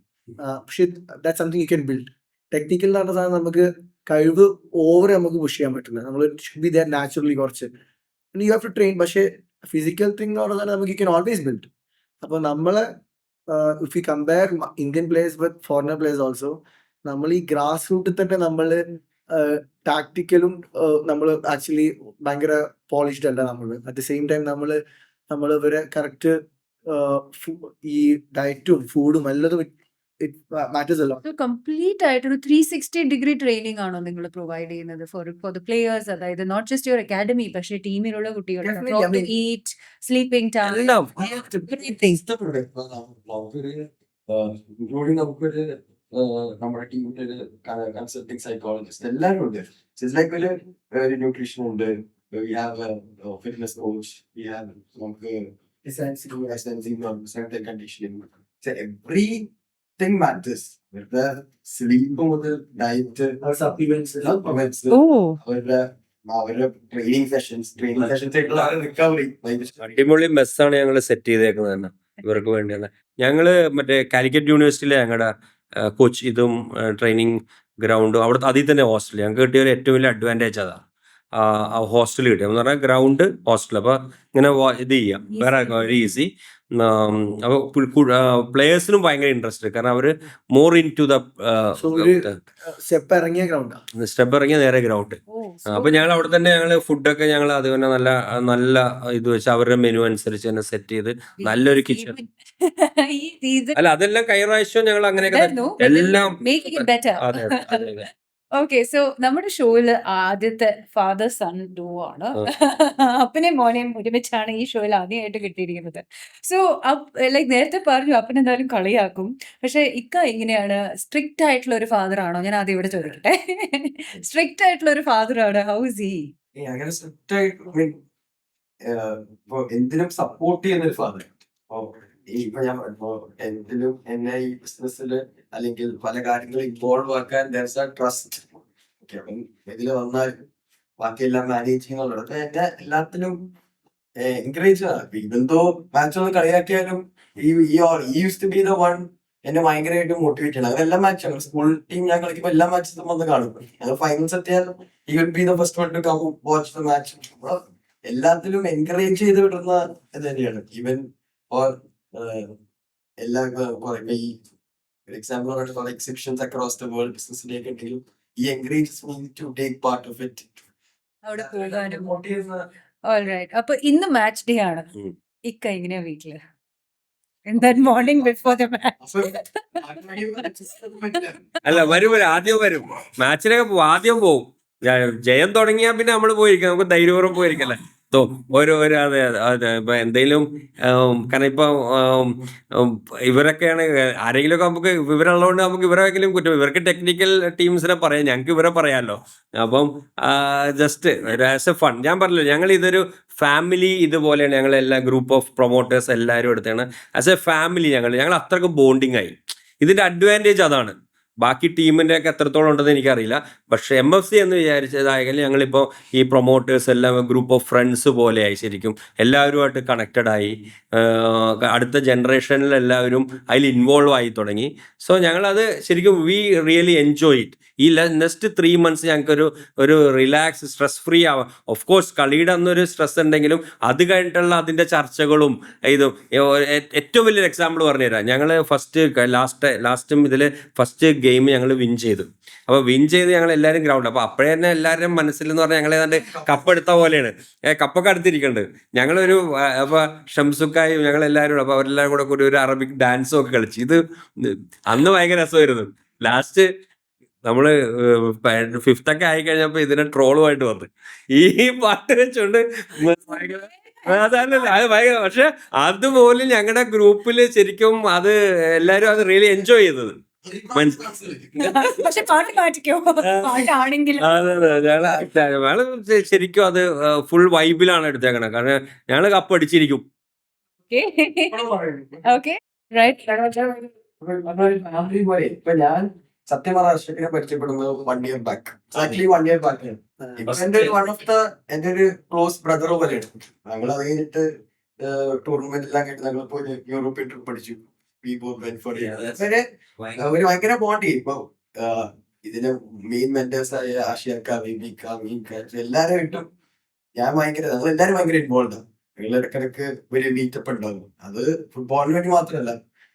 D: പക്ഷെ that something you can build. Technical എന്ന് പറഞ്ഞ സാധനം നമുക്ക് കഴിവ് ഓവർ നമുക്ക് പുഷ് ചെയ്യാൻ പറ്റില്ല. നമ്മൾ ഷുഡ് ബി ദർ നാച്ചുറലി കുറച്ച് യു ഹാവ് ടു ട്രെയിൻ. പക്ഷേ ഫിസിക്കൽ തിങ് എന്ന് പറഞ്ഞാൽ നമുക്ക് യു ക്യാൻ ഓൾവേസ് ബിൽഡ്. അപ്പോൾ നമ്മളെ if you compare Indian players with foreigner players also, നമ്മൾ ഈ ഗ്രാസ് റൂട്ടിൽ തന്നെ നമ്മൾ ടാക്ടിക്കലും നമ്മൾ ആക്ച്വലി ഭയങ്കര പോളിഷ്ഡ് അല്ല. നമ്മൾ അറ്റ് ദ സെയിം ടൈം നമ്മൾ ഇവരെ കറക്റ്റ് ഈ ഡയറ്റും ഫുഡും എല്ലതും ഇറ്റ് മാറ്റേഴ്സ് അല്ലോ.
A: കംപ്ലീറ്റ് ആയിട്ടൊരു 360-degree ട്രെയിനിങ് ആണോ നിങ്ങൾ പ്രൊവൈഡ് ചെയ്യുന്നത് ഫോർ ദ പ്ലേയേഴ്സ്? അതായത് നോട്ട് ജസ്റ്റ് യുവർ അക്കാഡമി, പക്ഷേ ടീമിലുള്ള കുട്ടികൾ ഈറ്റ്, സ്ലീപ്പിംഗ് ടൈം,
C: ഇൻക്ലൂഡിങ് നമുക്കൊരു നമ്മുടെ ടീമിന്റെ കൺസൾട്ടിങ് സൈക്കോളജിസ്റ്റ് എല്ലാവരും ഉണ്ട്. ലൈക്ക് ഒരു ന്യൂട്രീഷൻ ഉണ്ട്, we have fitness coach, we have നമുക്ക് കണ്ടീഷനിങ്, everything matters. അവരുടെ സ്ലീപ്പ് മുതൽ ഡയറ്റ്, സപ്ലിമെന്റ്സ്, അവരുടെ ട്രെയിനിങ് സെഷൻസ് റിക്കവറി.
B: അടിപൊളി മെസ്സാണ് ഞങ്ങൾ സെറ്റ് ചെയ്തേക്കുന്നത് തന്നെ ഇവർക്ക് വേണ്ടിയാണ്. ഞങ്ങള് മറ്റേ കാലിക്കറ്റ് യൂണിവേഴ്സിറ്റിയിലെ ഞങ്ങളുടെ കോച്ച് ഇതും ട്രെയിനിങ് ഗ്രൗണ്ടും അവിടെ അതിൽ തന്നെ ഹോസ്റ്റൽ ഞങ്ങൾക്ക് കിട്ടിയ ഒരു ഏറ്റവും വലിയ അഡ്വാൻറ്റേജ് അതാണ്. ഹോസ്റ്റൽ കിട്ടിയ എന്ന് പറഞ്ഞാൽ ഗ്രൗണ്ട് ഹോസ്റ്റൽ, അപ്പൊ ഇങ്ങനെ ഇത് ചെയ്യാം വേറെ വെരി ഈസി. അപ്പോൾ പ്ലേയേഴ്സിനും ഭയങ്കര ഇൻട്രസ്റ്റ്, കാരണം അവര് more into the
D: step
B: ഇറങ്ങിയ നേരെ ഗ്രൗണ്ട്. അപ്പൊ ഞങ്ങൾ അവിടെ തന്നെ ഫുഡൊക്കെ ഞങ്ങൾ അത് തന്നെ നല്ല ഇത് വെച്ച് അവരുടെ മെനു അനുസരിച്ച് തന്നെ സെറ്റ് ചെയ്ത് നല്ലൊരു കിച്ചൺ. അല്ല, അതെല്ലാം കഴിഞ്ഞ പ്രാവശ്യം ഞങ്ങൾ അങ്ങനെയൊക്കെ എല്ലാം. അതെ.
A: ഓക്കെ, സോ നമ്മുടെ ഷോയില് ആദ്യത്തെ ഫാദർ സൺ ഡോ ആണ്. അപ്പനെയും മോനെയും ഒരുമിച്ചാണ് ഈ ഷോയിൽ ആദ്യമായിട്ട് കിട്ടിയിരിക്കുന്നത്. സോ ലൈക്ക് നേരത്തെ പറഞ്ഞു അപ്പൻ എന്തായാലും കളിയാക്കും, പക്ഷെ ഇക്ക എങ്ങനെയാണ്? സ്ട്രിക്റ്റ് ആയിട്ടുള്ള ഒരു ഫാദർ ആണോ? ഞാൻ ആദ്യം ഇവിടെ ചോദിക്കട്ടെ. സ്ട്രിക്റ്റ് ആയിട്ടുള്ള ഒരു ഫാദർ ആണ്. How is he?
C: അങ്ങനെ സ്ട്രിക്റ്റ് ആയിട്ട് എന്തിനും സപ്പോർട്ട് ചെയ്യുന്ന ഒരു ഫാദർ. ഇപ്പൊ ഞാൻ എന്തിലും എന്നെ ഈ ബിസിനസ്സില് അല്ലെങ്കിൽ പല കാര്യങ്ങളും ഇൻവോൾവ് ആക്കാൻ ട്രസ്റ്റ്. ഇതില് വന്നാൽ ബാക്കിയെല്ലാം മാനേജ് ചെയ്യുന്നുള്ളത് എന്നെ എല്ലാത്തിനും എൻകറേജ് ആണ്. ഇവന്തോ മാച്ച് ഒന്ന് കളിയാക്കിയാലും എന്നെ ഭയങ്കരമായിട്ട് മോട്ടിവേറ്റ് ചെയ്യണം. അങ്ങനെ എല്ലാ മാച്ചും സ്കൂൾ ടീം ഞാൻ കളിക്കുമ്പോൾ എല്ലാ മാച്ചും വന്ന് കാണും. ഞങ്ങൾ ഫൈനൽസ് എത്തിയാൽ ഈ will be the first one to come watch the match. എല്ലാത്തിലും എൻകറേജ് ചെയ്ത് വിടുന്ന ഇത് തന്നെയാണ്. ഈവൻ ഫോർ എല്ലാ ഈ example exhibitions across the world ബിസിനസ്സിലേക്ക് ഉണ്ടെങ്കിലും ഈ encourages me to take part of it.
A: അവിടെ പോകാനും. ഓൾറൈറ്റ്, അപ്പൊ ഇന്ന് മാച്ച് ഡേ ആണ്. ഇക്ക എങ്ങനെയാ വീട്ടില്? Morning before the match?
B: അല്ല, വരും ആദ്യം മാച്ചിനൊക്കെ ആദ്യം പോവും. ജയം തുടങ്ങിയാൽ പിന്നെ നമ്മള് പോയിരിക്കാം, നമുക്ക് ധൈര്യപൂർവ്വം പോയിരിക്കല്ലേ. അതെ അതെ ഇപ്പൊ എന്തെങ്കിലും കാരണം ഇപ്പൊ ഇവരൊക്കെയാണ് ആരെങ്കിലും ഒക്കെ നമുക്ക് ഇവരുള്ളതുകൊണ്ട് നമുക്ക് ഇവരെങ്കിലും കുറ്റം, ഇവർക്ക് ടെക്നിക്കൽ ടീംസിനെ പറയാം, ഞങ്ങൾക്ക് ഇവരെ പറയാമല്ലോ. അപ്പം ജസ്റ്റ് ആസ് എ ഫൺ, ഞാൻ പറഞ്ഞില്ല ഞങ്ങൾ ഇതൊരു ഫാമിലി ഇതുപോലെയാണ്, ഞങ്ങൾ എല്ലാ ഗ്രൂപ്പ് ഓഫ് പ്രൊമോട്ടേഴ്സ് എല്ലാവരും എടുത്താണ് ആസ് എ ഫാമിലി. ഞങ്ങൾ അത്രയ്ക്ക് ബോണ്ടിങ് ആയി. ഇതിന്റെ അഡ്വാൻറ്റേജ് അതാണ്. ബാക്കി ടീമിന്റെ ഒക്കെ എത്രത്തോളം ഉണ്ടെന്ന് എനിക്കറിയില്ല. പക്ഷെ MFC എന്ന് വിചാരിച്ചതായാലും ഞങ്ങളിപ്പോൾ ഈ പ്രൊമോട്ടേഴ്സ് എല്ലാം ഗ്രൂപ്പ് ഓഫ് ഫ്രണ്ട്സ് പോലെയായി, ശരിക്കും എല്ലാവരുമായിട്ട് കണക്റ്റഡ് ആയി. അടുത്ത ജനറേഷനിൽ എല്ലാവരും അതിൽ ഇൻവോൾവ് ആയി തുടങ്ങി. സോ ഞങ്ങളത് ശരിക്കും വി റിയലി എൻജോയ് ഇറ്റ്. ഈ നെക്സ്റ്റ് 3 months ഞങ്ങൾക്കൊരു റിലാക്സ്, സ്ട്രെസ് ഫ്രീ ആവാം. ഓഫ് കോഴ്സ് കളിയുടെ അന്നൊരു സ്ട്രെസ് ഉണ്ടെങ്കിലും അത് കഴിഞ്ഞിട്ടുള്ള അതിൻ്റെ ചർച്ചകളും ഇതും. ഏറ്റവും വലിയൊരു എക്സാമ്പിൾ പറഞ്ഞുതരാം. ഞങ്ങൾ ലാസ്റ്റും ഇതിൽ ഫസ്റ്റ് ഗെയിം ഞങ്ങൾ വിൻ ചെയ്തു. അപ്പോൾ വിൻ ചെയ്ത് ഞങ്ങൾ എല്ലാവരും ഗ്രൗണ്ട്, അപ്പോൾ അപ്പോഴേ തന്നെ എല്ലാവരും മനസ്സിൽ എന്ന് പറഞ്ഞാൽ ഞങ്ങൾ ഏതാണ്ട് കപ്പെടുത്ത പോലെയാണ്, കപ്പൊക്കെ അടുത്തിരിക്കുന്നുണ്ട്. ഞങ്ങളൊരു അപ്പോൾ ഷംസുക്കായും ഞങ്ങളെല്ലാവരും, അപ്പോൾ അവരെല്ലാവരും കൂടെ ഒരു അറബിക് ഡാൻസും ഒക്കെ കളിച്ചു. ഇത് അന്ന് ഭയങ്കര രസമായിരുന്നു. ലാസ്റ്റ് നമ്മള് 5th ഒക്കെ ആയി കഴിഞ്ഞപ്പോ ഇതിനെ ട്രോളുമായിട്ട് വന്ന് ഈ പാട്ട് വെച്ചോണ്ട് അതല്ല അത് ഭയങ്കര. പക്ഷെ അതുപോലും ഞങ്ങളുടെ ഗ്രൂപ്പില് ശരിക്കും അത് എല്ലാരും അത് റിയലി എൻജോയ് ചെയ്തത്.
A: പക്ഷെ പാട്ട് മാറ്റിക്കോ, പാട്ടാണെങ്കിൽ
B: ഞങ്ങള് ശരിക്കും അത് ഫുൾ വൈബിലാണ് എടുത്തേക്കണത്. കാരണം ഞങ്ങള് കപ്പടിച്ചിരിക്കും.
C: ഇപ്പൊ ഞാൻ സത്യം പറഞ്ഞ അർഷക്കിനെ പരിചയപ്പെടുന്നത് 1 year back, exactly 1 year back. എന്റെ ഒരു ക്ലോസ് ബ്രദർ പോലെയാണ്. ഞങ്ങൾ അത് കഴിഞ്ഞിട്ട് ടൂർണമെന്റ് എല്ലാം കഴിഞ്ഞിട്ട് ഞങ്ങൾ പോയി യൂറോപ്യൻ ട്രിപ്പ് പഠിച്ചു. ഒരു ഭയങ്കര ബോണ്ടി. ഇപ്പൊ ഇതിന് മെയിൻ മെന്റേഴ്സ് ആയ ആഷിയക്ക, എല്ലാരും ഇട്ടും ഞങ്ങൾ എല്ലാരും ഭയങ്കര ഇൻവോൾവ് ആണ്. ഞങ്ങൾ ഇടക്കിടക്ക് ഒരു മീറ്റപ്പ് ഉണ്ടാവും. അത് ഫുട്ബോളിന് വേണ്ടി മാത്രമല്ല,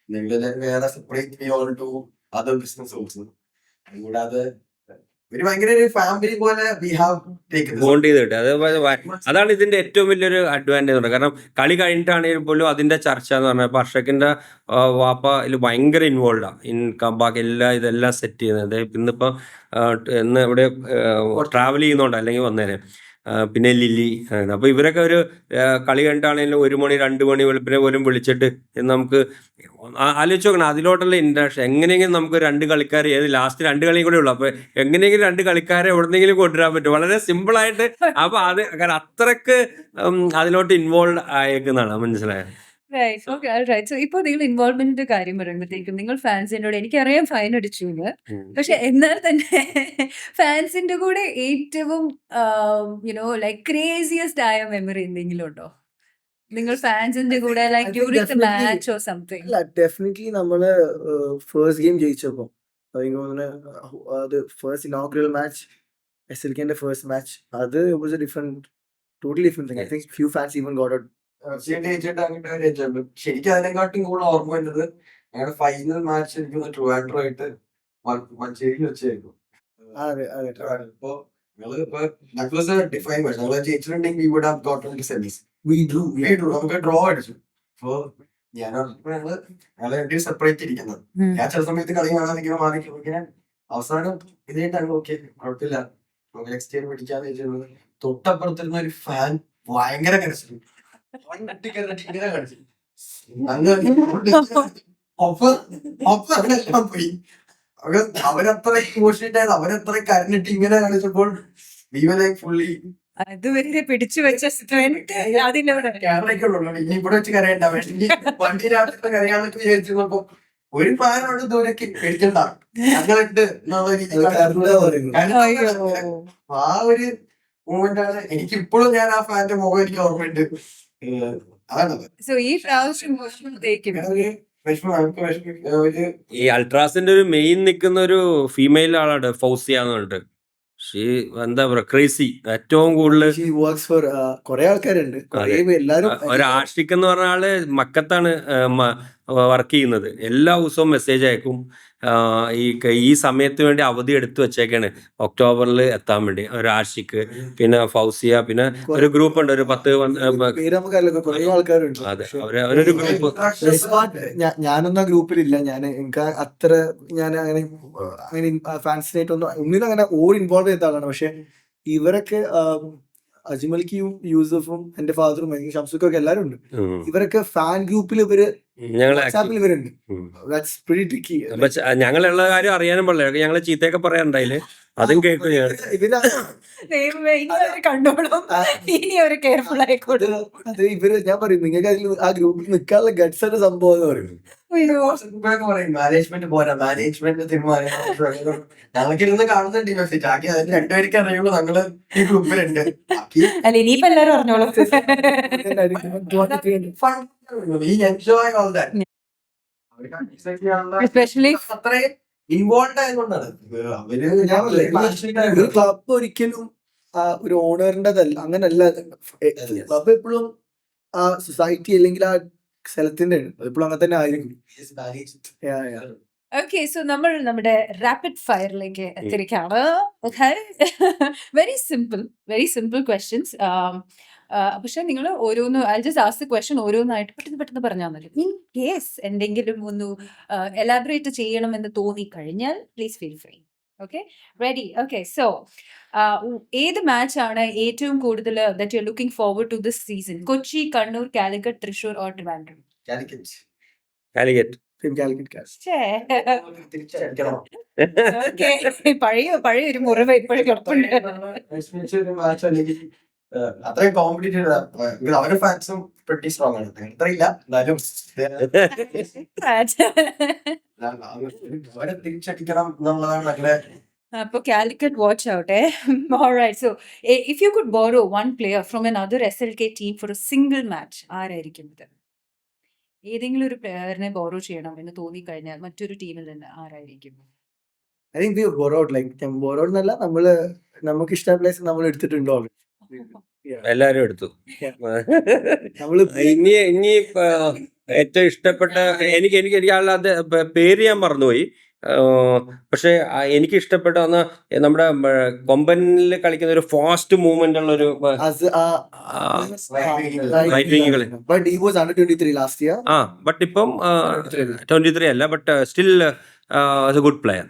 C: ഞങ്ങൾ എല്ലാവരും വേറെ സെപ്പറേറ്റ് അതർ ബിസിനസ് ഓൾസോ. കൂടാതെ ഒരു ഭയങ്കര ഒരു ഫാമിലി പോലെ
B: ബോണ്ട് ചെയ്തിട്ട് അതാണ് ഇതിന്റെ ഏറ്റവും വലിയൊരു അഡ്വാൻറ്റേജ്. കാരണം കളി കഴിഞ്ഞിട്ടാണെങ്കിൽ പോലും അതിന്റെ ചർച്ച എന്ന് പറഞ്ഞാൽ ഇപ്പൊ അർഷക്കിന്റെ വാപ്പ ഇതിൽ ഭയങ്കര ഇൻവോൾവാണ്. ബാക്കി ഇതെല്ലാം സെറ്റ് ചെയ്യുന്നത്. ഇന്നിപ്പം ഇന്ന് ഇവിടെ ട്രാവൽ ചെയ്യുന്നുണ്ട്, അല്ലെങ്കിൽ വന്നേനെ. പിന്നെ ലില്ലി, അപ്പോൾ ഇവരൊക്കെ ഒരു കളി കണ്ടിട്ടാണെങ്കിലും 1 മണി 2 മണി വെളുപ്പിനെ പോലും വിളിച്ചിട്ട് നമുക്ക് ആലോചിച്ച് നോക്കണം അതിലോട്ടുള്ള ഇൻട്രാക്ഷൻ. എങ്ങനെയെങ്കിലും നമുക്ക് 2 കളിക്കാർ, ലാസ്റ്റ് 2 കളിയും കൂടെ ഉള്ളു, അപ്പൊ എങ്ങനെയെങ്കിലും 2 കളിക്കാരെ എവിടെന്നെങ്കിലും കൊണ്ടുവരാൻ പറ്റും, വളരെ സിമ്പിളായിട്ട്. അപ്പൊ അത് കാരണം അത്രക്ക് അതിലോട്ട് ഇൻവോൾവ് ആയേക്കുന്നതാണ്, മനസ്സിലായത്.
A: സോ ഇപ്പൊ നിങ്ങൾ ഇൻവോൾവ്മെന്റിന്റെ കാര്യം പറയുമ്പോഴത്തേക്കും നിങ്ങൾ ഫാൻസിനോട്, എനിക്കറിയാം ഫൈൻ അടിച്ചു എന്ന്, പക്ഷെ എന്നാൽ തന്നെ ഫാൻസിന്റെ കൂടെ ഏറ്റവും ലൈക്ക് ക്രേസിയസ്റ്റ് ആയ മെമ്മറി എന്തെങ്കിലും ഉണ്ടോ നിങ്ങൾ ഫാൻസിന്റെ കൂടെ, like during the match or something?
D: അല്ല, ഡെഫിനറ്റ്ലി നമ്മള് ഫസ്റ്റ് ഗെയിം ജയിച്ചപ്പോ അത് ഫസ്റ്റ് ഇനോഗ്രൽ മാച്ച്, SLKന്റെ ഫസ്റ്റ് മാച്ച്, അത് was a totally different thing. I think few fans even got out.
C: ശരിക്കും അതിനെക്കാട്ടും കൂടുതൽ ഓർമ്മ വരുന്നത് ഞങ്ങളുടെ ഫൈനൽ മാച്ച് എനിക്ക് ട്രിവാൻഡ്രം ആയിട്ട് മഞ്ചേരിയിൽ വെച്ചായിരുന്നു. ഇപ്പൊ ഞങ്ങള് ജയിച്ചിട്ടുണ്ടെങ്കിൽ നമുക്ക് ഡ്രോ അടിച്ചു. അപ്പൊ ഞങ്ങള് സെപ്പറേറ്റ് ഇരിക്കുന്നത്. ഞാൻ ചില സമയത്ത് കളി കാണാൻ ഇങ്ങനെ അവസാനം ഇതിനായിട്ട് ഞങ്ങൾ ഓക്കെ കുഴപ്പമില്ല നമുക്ക് നെക്സ്റ്റ് ഇയർ പിടിക്കാന്ന് വെച്ചിരുന്നത്. തൊട്ടപ്പുറത്തിരുന്ന ഒരു ഫാൻ ഭയങ്കര കരച്ചിൽ പോയി. അവരത്ര ഇമോഷണൽ ആയത്, അവരത്ര കരഞ്ഞിട്ട് ഇങ്ങനെ കാണിച്ചപ്പോൾ ഫുള്ളി
A: അതുവരെ പിടിച്ചു വെച്ച സ്ട്രെങ്ത്
C: ക്യാമറയ്ക്ക് ഉള്ളൂ. ഇനി ഇവിടെ വെച്ച് കരയണ്ട, വണ്ടിയിലാത്ത കരയാന്നൊക്കെ വിചാരിച്ചിരുന്നപ്പോ ഒരു ഫാനോട് ദൂരക്ക് പേടിക്കണ്ട ഞങ്ങളുണ്ട് എന്നുള്ള രീതിയിൽ ആ ഒരു മൂമെന്റ് ആണ് എനിക്ക് ഇപ്പോഴും. ഞാൻ ആ ഫാന്റെ മുഖം എനിക്ക് ഓർമ്മയുണ്ട്. അതാണത്.
B: ഈ അൾട്രാസിന്റെ ഒരു മെയിൻ നിൽക്കുന്ന ഒരു ഫീമെയിൽ ആളാണ് ഫൗസിയ എന്ന് പറഞ്ഞിട്ട്. എന്താ പറയാ, ക്രേസി. ഏറ്റവും കൂടുതൽ
D: കുറെ ആൾക്കാരുണ്ട്.
B: ഒരു ആഷിഖ് എന്ന് പറഞ്ഞ ആള് മക്കത്താണ് വർക്ക് ചെയ്യുന്നത്. എല്ലാ ദിവസവും മെസ്സേജ് അയക്കും. ഈ സമയത്ത് വേണ്ടി അവധി എടുത്തു വെച്ചേക്കാണ് ഒക്ടോബറിൽ എത്താൻ വേണ്ടി. ഒരു ആഷിഖ്, പിന്നെ ഫൗസിയ, പിന്നെ ഒരു ഗ്രൂപ്പ് ഉണ്ട്, ഒരു 10
D: ആൾക്കാരുണ്ട്.
B: അതെ, അവരൊരു ഗ്രൂപ്പ്.
D: ഞാനൊന്നും ആ ഗ്രൂപ്പിലില്ല. എനിക്ക് അത്ര ഞാൻ അങ്ങനെ ഫാൻസിനായിട്ടൊന്നും അങ്ങനെ ഓൾ ഇൻവോൾവ് ചെയ്ത ആളാണ്. പക്ഷെ ഇവരൊക്കെ അജ്മൽക്കും യൂസഫും എന്റെ ഫാദറും എനിക്ക് ഷംസുഖൊക്കെ എല്ലാരും ഉണ്ട്.
B: ഉം.
D: ഇവരൊക്കെ ഫാൻ ഗ്രൂപ്പിൽ ഇവര്
B: ഞങ്ങൾ
D: വാട്സാപ്പിൽ ഇവരുണ്ട്.
B: ഉം.
D: That's pretty tricky.
B: ഞങ്ങളുള്ള കാര്യം അറിയാനും പാടില്ല. ഞങ്ങളെ ചീത്തയൊക്കെ പറയാനുണ്ടായില്ലേ, അതും കേൾക്കും ഞങ്ങൾ.
D: ഇവര്
A: ദൈവമേ, ഇനി അവര് കണ്ടോളും, ഇനി അവര് കെയർഫുൾ ആയിക്കോളും.
D: അത് ഇവര് ഞാൻ പറയും നിങ്ങൾക്ക് അതിൽ ആ ഗ്രൂപ്പിൽ നിൽക്കാനുള്ള ഗട്സ് ആണ് സംഭവം എന്ന് പറയും.
A: അയ്യോ.
C: പറയും മാനേജ്മെന്റ് പോരാ, മാനേജ്മെന്റ് തീരുമാനം. ഞങ്ങൾക്ക് ഇരുന്ന് കാണുന്നുണ്ട് ഈ മെസ്സേജ് ആക്കി അതിന് രണ്ടുപേർക്ക് അറിയുള്ളൂ ഞങ്ങള് ഈ ഗ്രൂപ്പിലുണ്ട്.
A: അല്ല, ഇനിയിപ്പോ എല്ലാരും അറിഞ്ഞോളും.
C: ഈ എൻജോയ് ഓൾ ദാറ്റ്
A: Especially
C: അത്രയും ഇൻവോൾവ് ആയതുകൊണ്ടാണ് അവര്.
D: ഞാൻ പറഞ്ഞില്ലേ, ഒരു ക്ലബ് ഒരിക്കലും ഒരു ഓണറിന്റെതല്ല, അങ്ങനല്ല. ക്ലബ് എപ്പോഴും ആ സൊസൈറ്റി അല്ലെങ്കിൽ ആ സ്ഥലത്തിന്റെ എപ്പോഴും അങ്ങനെ തന്നെ ആയിരിക്കും. Yeah, yeah.
A: ഓക്കെ, സോ നമ്മൾ നമ്മുടെ റാപ്പിഡ് ഫയറിലേക്ക് എത്തിരിക്കുകയാണ്. Very simple questions. പക്ഷെ നിങ്ങൾ ഓരോന്ന് I just ask the question ഓരോന്നായിട്ട് പെട്ടെന്ന് പറഞ്ഞാൽ മതി. ഇൻ കേസ് എന്തെങ്കിലും ഒന്ന് എലാബറേറ്റ് ചെയ്യണമെന്ന് തോന്നിക്കഴിഞ്ഞാൽ please feel free. Okay, ready? Okay, so ഏത് മാച്ച് ആണ് ഏറ്റവും കൂടുതൽ that you are looking forward to this season? Kochi, Kannur, Calicut, Thrissur or Trivandrum?
B: Calicut.
D: Team Calicut Cast.
C: തിരിച്ചടിക്കണം.
A: പഴയ ഒരു മുറിവ് ഇപ്പോഴും കിടപ്പുണ്ട്.
C: ഒരു മാച്ച് അല്ലെങ്കിൽ അത്രയും കോമ്പറ്റീറ്റീവ് അവരുടെ ഫാൻസും പ്രിറ്റി സ്ട്രോങ് ആണ്. അത്രയില്ല എന്നാലും അവരെ തിരിച്ചടിക്കണം എന്നുള്ളതാണ് ഞങ്ങളുടെ.
A: അപ്പൊ Calicut watch out. Alright, so if you could borrow one player from another SLK team for a single match, ആരായിരിക്കും ഇത്? ഏതെങ്കിലും ഒരു പ്ലെയറിനെ ബോറോ ചെയ്യണം എന്ന് തോന്നിക്കഴിഞ്ഞാൽ മറ്റൊരു ടീമിൽ നിന്ന് ആരായിരിക്കും?
D: I think we borrowed, like borrowed എന്നല്ല, നമ്മള് നമുക്ക് ഇഷ്ട പ്ലേസ് നമ്മൾ എടുത്തിട്ടുണ്ടോ?
B: എല്ലാരും എടുത്തു.
D: നമ്മള്
B: ഇനി ഏറ്റവും ഇഷ്ടപ്പെട്ട എനിക്ക് ആളുടെ പേര് ഞാൻ മറന്നുപോയി. പക്ഷെ എനിക്ക് ഇഷ്ടപ്പെട്ട നമ്മുടെ കൊമ്പനിൽ കളിക്കുന്ന ഒരു ഫാസ്റ്റ് മൂവ്മെന്റ് ഉള്ള ഒരു റൈറ്റ് വിങ്ങുകള്.
D: but he was under 23 last year.
B: But ഇപ്പം 23 അല്ല, ബട്ട് സ്റ്റിൽ ഗുഡ് പ്ലെയർ.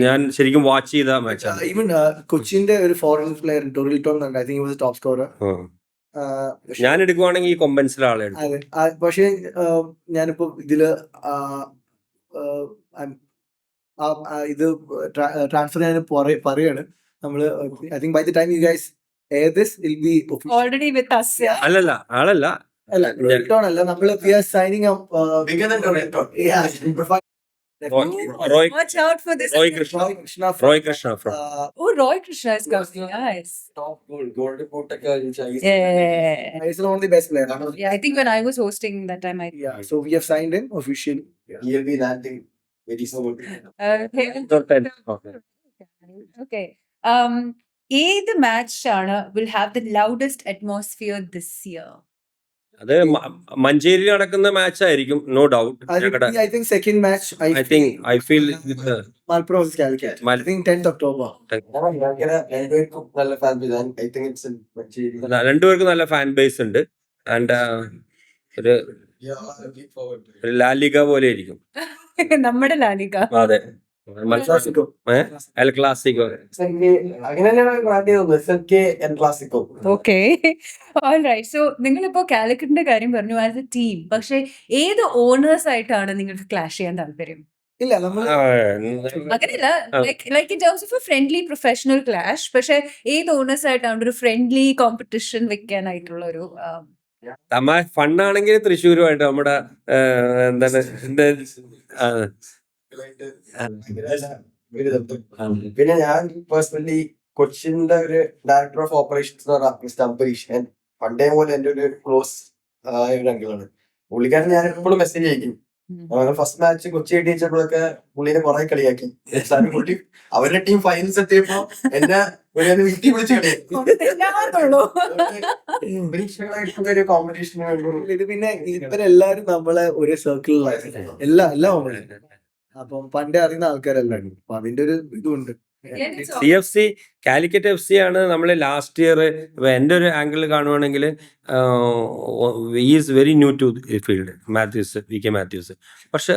B: ഞാൻ ശരിക്കും വാച്ച് ചെയ്ത മാച്ചാണ്.
D: Even കൊച്ചിന്റെ ഒരു ഫോറിൻ പ്ലെയർ ടൊറിൽട്ടോ, I think he was a top scorer.
B: ഞാൻ എടുക്കുവാണെങ്കിൽ ഈ കൊമ്പൻസിലെ ആളെ എടുക്കും.
D: അതെ, പക്ഷെ ഞാനിപ്പോ ഇതില് ഇത് ട്രാൻസ്ഫർ ഞാൻ പറയാണ്. നമ്മള് I think by the time you guys air this will be
A: already with us.
B: അല്ലല്ല, ആളല്ല.
D: അല്ല, ടൊറിൽട്ടോ അല്ല, നമ്മള് we are signing up
C: Bigger than Toronto.
A: Watch out for this.
B: Roy Krishna from
A: Oh, Roy Krishna is coming. Nice.
C: Top gold report ഒക്കെ
A: Yeah.
D: he's one of the best players.
A: Yeah, I think when I was hosting that time,
D: Yeah, so we have signed him officially.
C: he'll be landing very soon.
A: Okay. ഏത് match ആണ് will have the loudest atmosphere this year?
B: അത് മഞ്ചേരി നടക്കുന്ന match ആയിരിക്കും, no doubt.
D: I think second match
B: I feel
D: Malpro vs Calicut. I think 10th October.
C: രണ്ടുപേർക്കും നല്ല fan base. I think it's in Mancheri.
B: രണ്ടുപേർക്കും നല്ല fan base ഉണ്ട്. And ഒരു
C: Yeah, looking forward to it.
B: ഒരു La Liga പോലെ ഇരിക്കും.
A: നമ്മുടെ ലാലിക.
B: അതെ,
D: Classico.
B: El Clasico.
C: അങ്ങനെ തന്നെയാണ് ബ്രാൻഡ് ചെയ്തത്, SLK and Classico.
A: Okay, alright. So നിങ്ങളിപ്പോ കാലിക്കറ്റിന്റെ കാര്യം പറഞ്ഞു ആസ് എ ടീം, പക്ഷെ ഏത് ഓണേഴ്സ് ആയിട്ടാണ് നിങ്ങൾക്ക് ക്ലാഷ് ചെയ്യാൻ താല്പര്യം?
D: ഇല്ല, നമ്മൾ
A: അങ്ങനെയല്ല, like in terms of A friendly professional clash, പക്ഷെ ഏത് ഓണേഴ്സ് ആയിട്ടാണ് ഒരു ഫ്രണ്ട്ലി കോമ്പറ്റീഷൻ വെക്കാനായിട്ടുള്ള ഒരു
B: ഫണ്ണാണെങ്കിൽ തൃശ്ശൂരുമായിട്ട് നമ്മുടെ എന്താണ്
C: പിന്നെ ഞാൻ പേഴ്സണലി കൊച്ചിന്റെ ഒരു ഡയറക്ടർ ഓഫ് ഓപ്പറേഷൻസ് എന്ന് പറഞ്ഞ മിസ്റ്റർ അംബരീഷ്, പണ്ടേ പോലെ എന്റെ ഒരു ക്ലോസ് ഒരു അങ്കിളാണ്. പുള്ളിക്കാരൻ ഞാൻ എപ്പോഴും മെസ്സേജ് അയക്കും. ഫസ്റ്റ് മാച്ച് കൊച്ചി അടിച്ചപ്പോഴൊക്കെ പുള്ളിനെ കുറെ കളിയാക്കി. പുള്ളി അവരുടെ ടീം ഫൈനൽസ് എത്തിയപ്പോ എന്നെ വീട്ടിൽ വിളിച്ച് പരീക്ഷകളായിട്ടുള്ള ഒരു കോമ്പറ്റീഷന് വേണ്ടി.
D: ഇത് പിന്നെ ഇവരെല്ലാരും നമ്മളെ ഒരേ സർക്കിളിലായിരുന്നു, എല്ലാം നമ്മളെ. അപ്പം പണ്ടേ അറിയുന്ന ആൾക്കാരെല്ലാം, അപ്പൊ അതിന്റെ ഒരു ഇതുണ്ട്.
B: CFC കാലിക്കറ്റ് FC ആണ് നമ്മൾ ലാസ്റ്റ് ഇയർ. ഇപ്പൊ എൻ്റെ ഒരു ആംഗിൾ കാണുവാണെങ്കിൽ is very new to field Mathews, VK Mathews. പക്ഷെ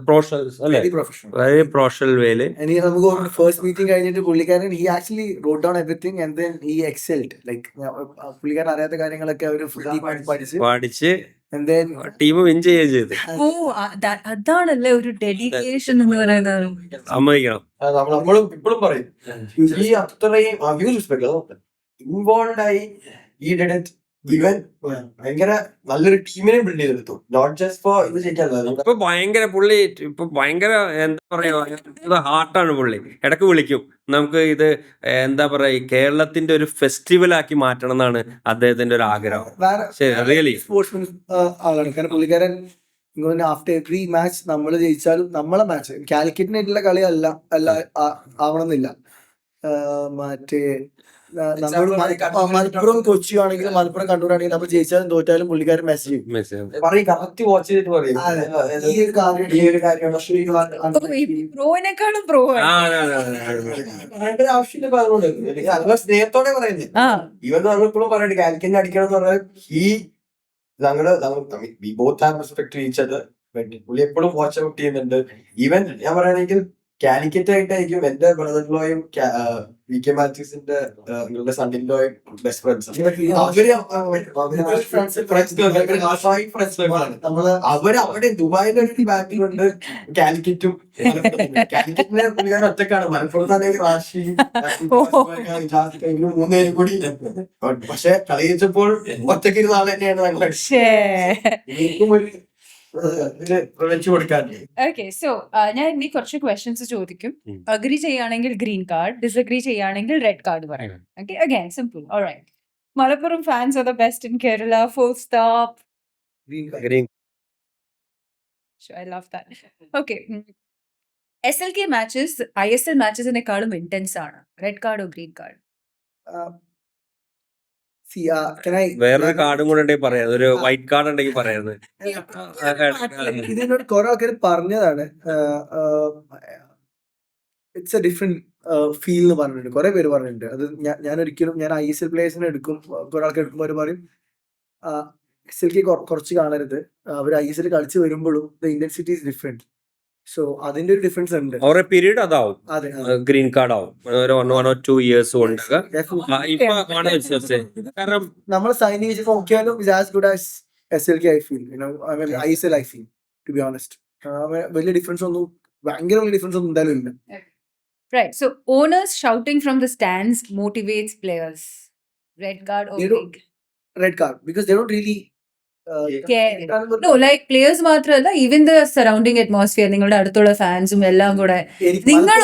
B: പ്രൊഫഷണൽ അല്ലേ,
D: വെരി പ്രൊഫഷണൽ.
B: വളരെ പ്രൊഫഷണൽ വേയില്.
D: ഇനി നമുക്ക് ഫസ്റ്റ് മീറ്റിംഗ് കഴിഞ്ഞിട്ട് പുള്ളിക്കാരൻ he actually wrote down everything and then he excelled. Like പുള്ളിക്കാരൻ അറിയാത്ത കാര്യങ്ങളൊക്കെ അവർ
B: പഠിച്ച്
D: and then
B: ടീം വിൻ ചെയ്യുകയും ചെയ്ത്.
A: ഓ അതാണല്ലേ ഒരു ഡെഡിക്കേഷൻ എന്ന് പറയുന്നത്.
B: സമ്മതിക്കണം.
C: നമ്മളും ഇപ്പോഴും പറയും ഈ അത്രയും ഇൻവോൾവ് ആയി ഈ ഡിഡന്റ് ഇവൻ ഭയങ്കര നല്ലൊരു ടീമിനെ ബിൽഡ് ചെയ്തെടുത്തു. നോട്ട് ജസ്റ്റ് ഫോർ ഇത് ചെയ്യാൻ.
B: ഇപ്പൊ ഭയങ്കര പുള്ളി ഇപ്പൊ ഭയങ്കര എന്താ പറയാ ഹാർട്ടാണ് പുള്ളി. ഇടക്ക് വിളിക്കും നമുക്ക് ഇത് എന്താ പറയാ ഈ കേരളത്തിന്റെ ഒരു ഫെസ്റ്റിവൽ ആക്കി മാറ്റണം എന്നാണ് അദ്ദേഹത്തിന്റെ ഒരു ആഗ്രഹം. ശരി, റിയലി
D: സ്പോർട്സ്മാൻ ആളാണ്. കാരണം പുള്ളിക്കാരൻ ആഫ്റ്റർ എവറി മാച്ച് നമ്മൾ ജയിച്ചാലും നമ്മളെ മാച്ച് കാലിക്കറ്റിനായിട്ടുള്ള കളി അല്ല ആവണമെന്നില്ല. മറ്റേ നമ്മൾ മലപ്പുറം കൊച്ചി ആണെങ്കിലും മലപ്പുറം കണ്ണൂരാണെങ്കിലും നമ്മൾ ജയിച്ചാലും തോറ്റാലും പുള്ളിക്കാരൻ മെസ്സേജ് ചെയ്യും.
C: പറയും കറക്റ്റ് വാച്ച് ചെയ്തിട്ട് പറയും
D: ഈ ഒരു കാര്യം ഈ ഒരു കാര്യമാണ്.
A: പ്രോവിനെക്കാളും പ്രോ
C: പറയേണ്ട ആവശ്യമില്ല. പറഞ്ഞോണ്ട് സ്നേഹത്തോടെ പറയുന്നത്. ഇവൻ നമ്മൾ ഇപ്പോഴും പറയട്ടെ കാലിക്കറ്റിനെ അടിക്കണം എന്ന് പറഞ്ഞാൽ ഈ we both have respect to each other. പുള്ളി എപ്പോഴും വാച്ച് ഔട്ട് ചെയ്യുന്നുണ്ട്. ഈവൻ ഞാൻ പറയുകയാണെങ്കിൽ കാലിക്കറ്റ് ആയിട്ടായിരിക്കും എന്റെ ബ്രദറിലോയും VK മാത്യൂസിന്റെ സണ്ണിലോയും ബെസ്റ്റ് ഫ്രണ്ട്സ്. അവര് അവിടെ ദുബായിലെ ഒരു ബാക്കിലുണ്ട് കാലിക്കറ്റും. കാലിക്കറ്റിനെ പുള്ളിക്കാരൻ ഒറ്റക്കാണ്. മലപ്പുറത്താണെങ്കിൽ റാഷി മൂന്നുപേരും കൂടി. പക്ഷെ കളി വെച്ചപ്പോൾ ഒറ്റയ്ക്ക് ഇരുന്ന ആൾ തന്നെയാണ് ഞങ്ങൾ. എനിക്കും ഒരു
A: ഓക്കെ, സോ ഞാൻ ഇനി കുറച്ച് ക്വസ്റ്റ്യൻസ് ചോദിക്കും. അഗ്രി ചെയ്യുകയാണെങ്കിൽ ഗ്രീൻ കാർഡ്, ഡിസഗ്രി ചെയ്യുകയാണെങ്കിൽ റെഡ് കാർഡ് പറയണം. Okay, again simple. Alright. Malappuram fans are the best in Kerala, full stop.
B: Green.
A: I love that. Okay. SLK matches ISL മാച്ചസിനെക്കാളും ഇന്റൻസ് ആണ്. റെഡ് കാർഡോ ഗ്രീൻ കാർഡ്?
B: വേറൊരു കാർഡും കൂടെ ഉണ്ടെങ്കിൽ പറയാം. ഒരു വൈറ്റ് കാർഡ് ഉണ്ടെങ്കിൽ പറയാത്.
D: ഇതിനോട് കുറെ ആൾക്കാർ പറഞ്ഞതാണ്. ഇറ്റ്സ് എ ഡിഫറെന്റ് ഫീൽ എന്ന് പറഞ്ഞിട്ടുണ്ട്. കുറെ പേര് പറഞ്ഞിട്ടുണ്ട്. അത് ഞാൻ ഒരിക്കലും ഞാൻ ISL പ്ലേയേഴ്സിനെ എടുക്കും. കുറെ ആൾക്കാർ എടുക്കുമ്പോൾ അവർ പറയും SLK കുറച്ച് കാണരുത്. അവർ ISL കളിച്ച് വരുമ്പോഴും the intensity is different. So അതിന്റെ ഒരു ഡിഫറൻസ് ഉണ്ട്.
B: ഓരോ പീരീഡ് അതാവും.
D: അതെ,
B: ഗ്രീൻ കാർഡ് ആവും. ഒരു 1 or 2 years കൊണ്ട്. കാരണം
D: നമ്മൾ സൈനിങ് വെച്ച് നോക്കിയാലും is as good as SLK I feel. ISL I feel, to be honest. വലിയ ഡിഫറൻസ് ഒന്നും ഭയങ്കര വലിയ ഡിഫറൻസ് ഒന്നും എന്തായാലും ഇല്ല.
A: Right. So owners shouting from the stands motivates players. Red card or
D: Red card, because they don't really
A: no, like players മാത്രമല്ല, even the surrounding atmosphere, നിങ്ങളുടെ അടുത്തുള്ള ഫാൻസും എല്ലാം കൂടെ നിങ്ങൾ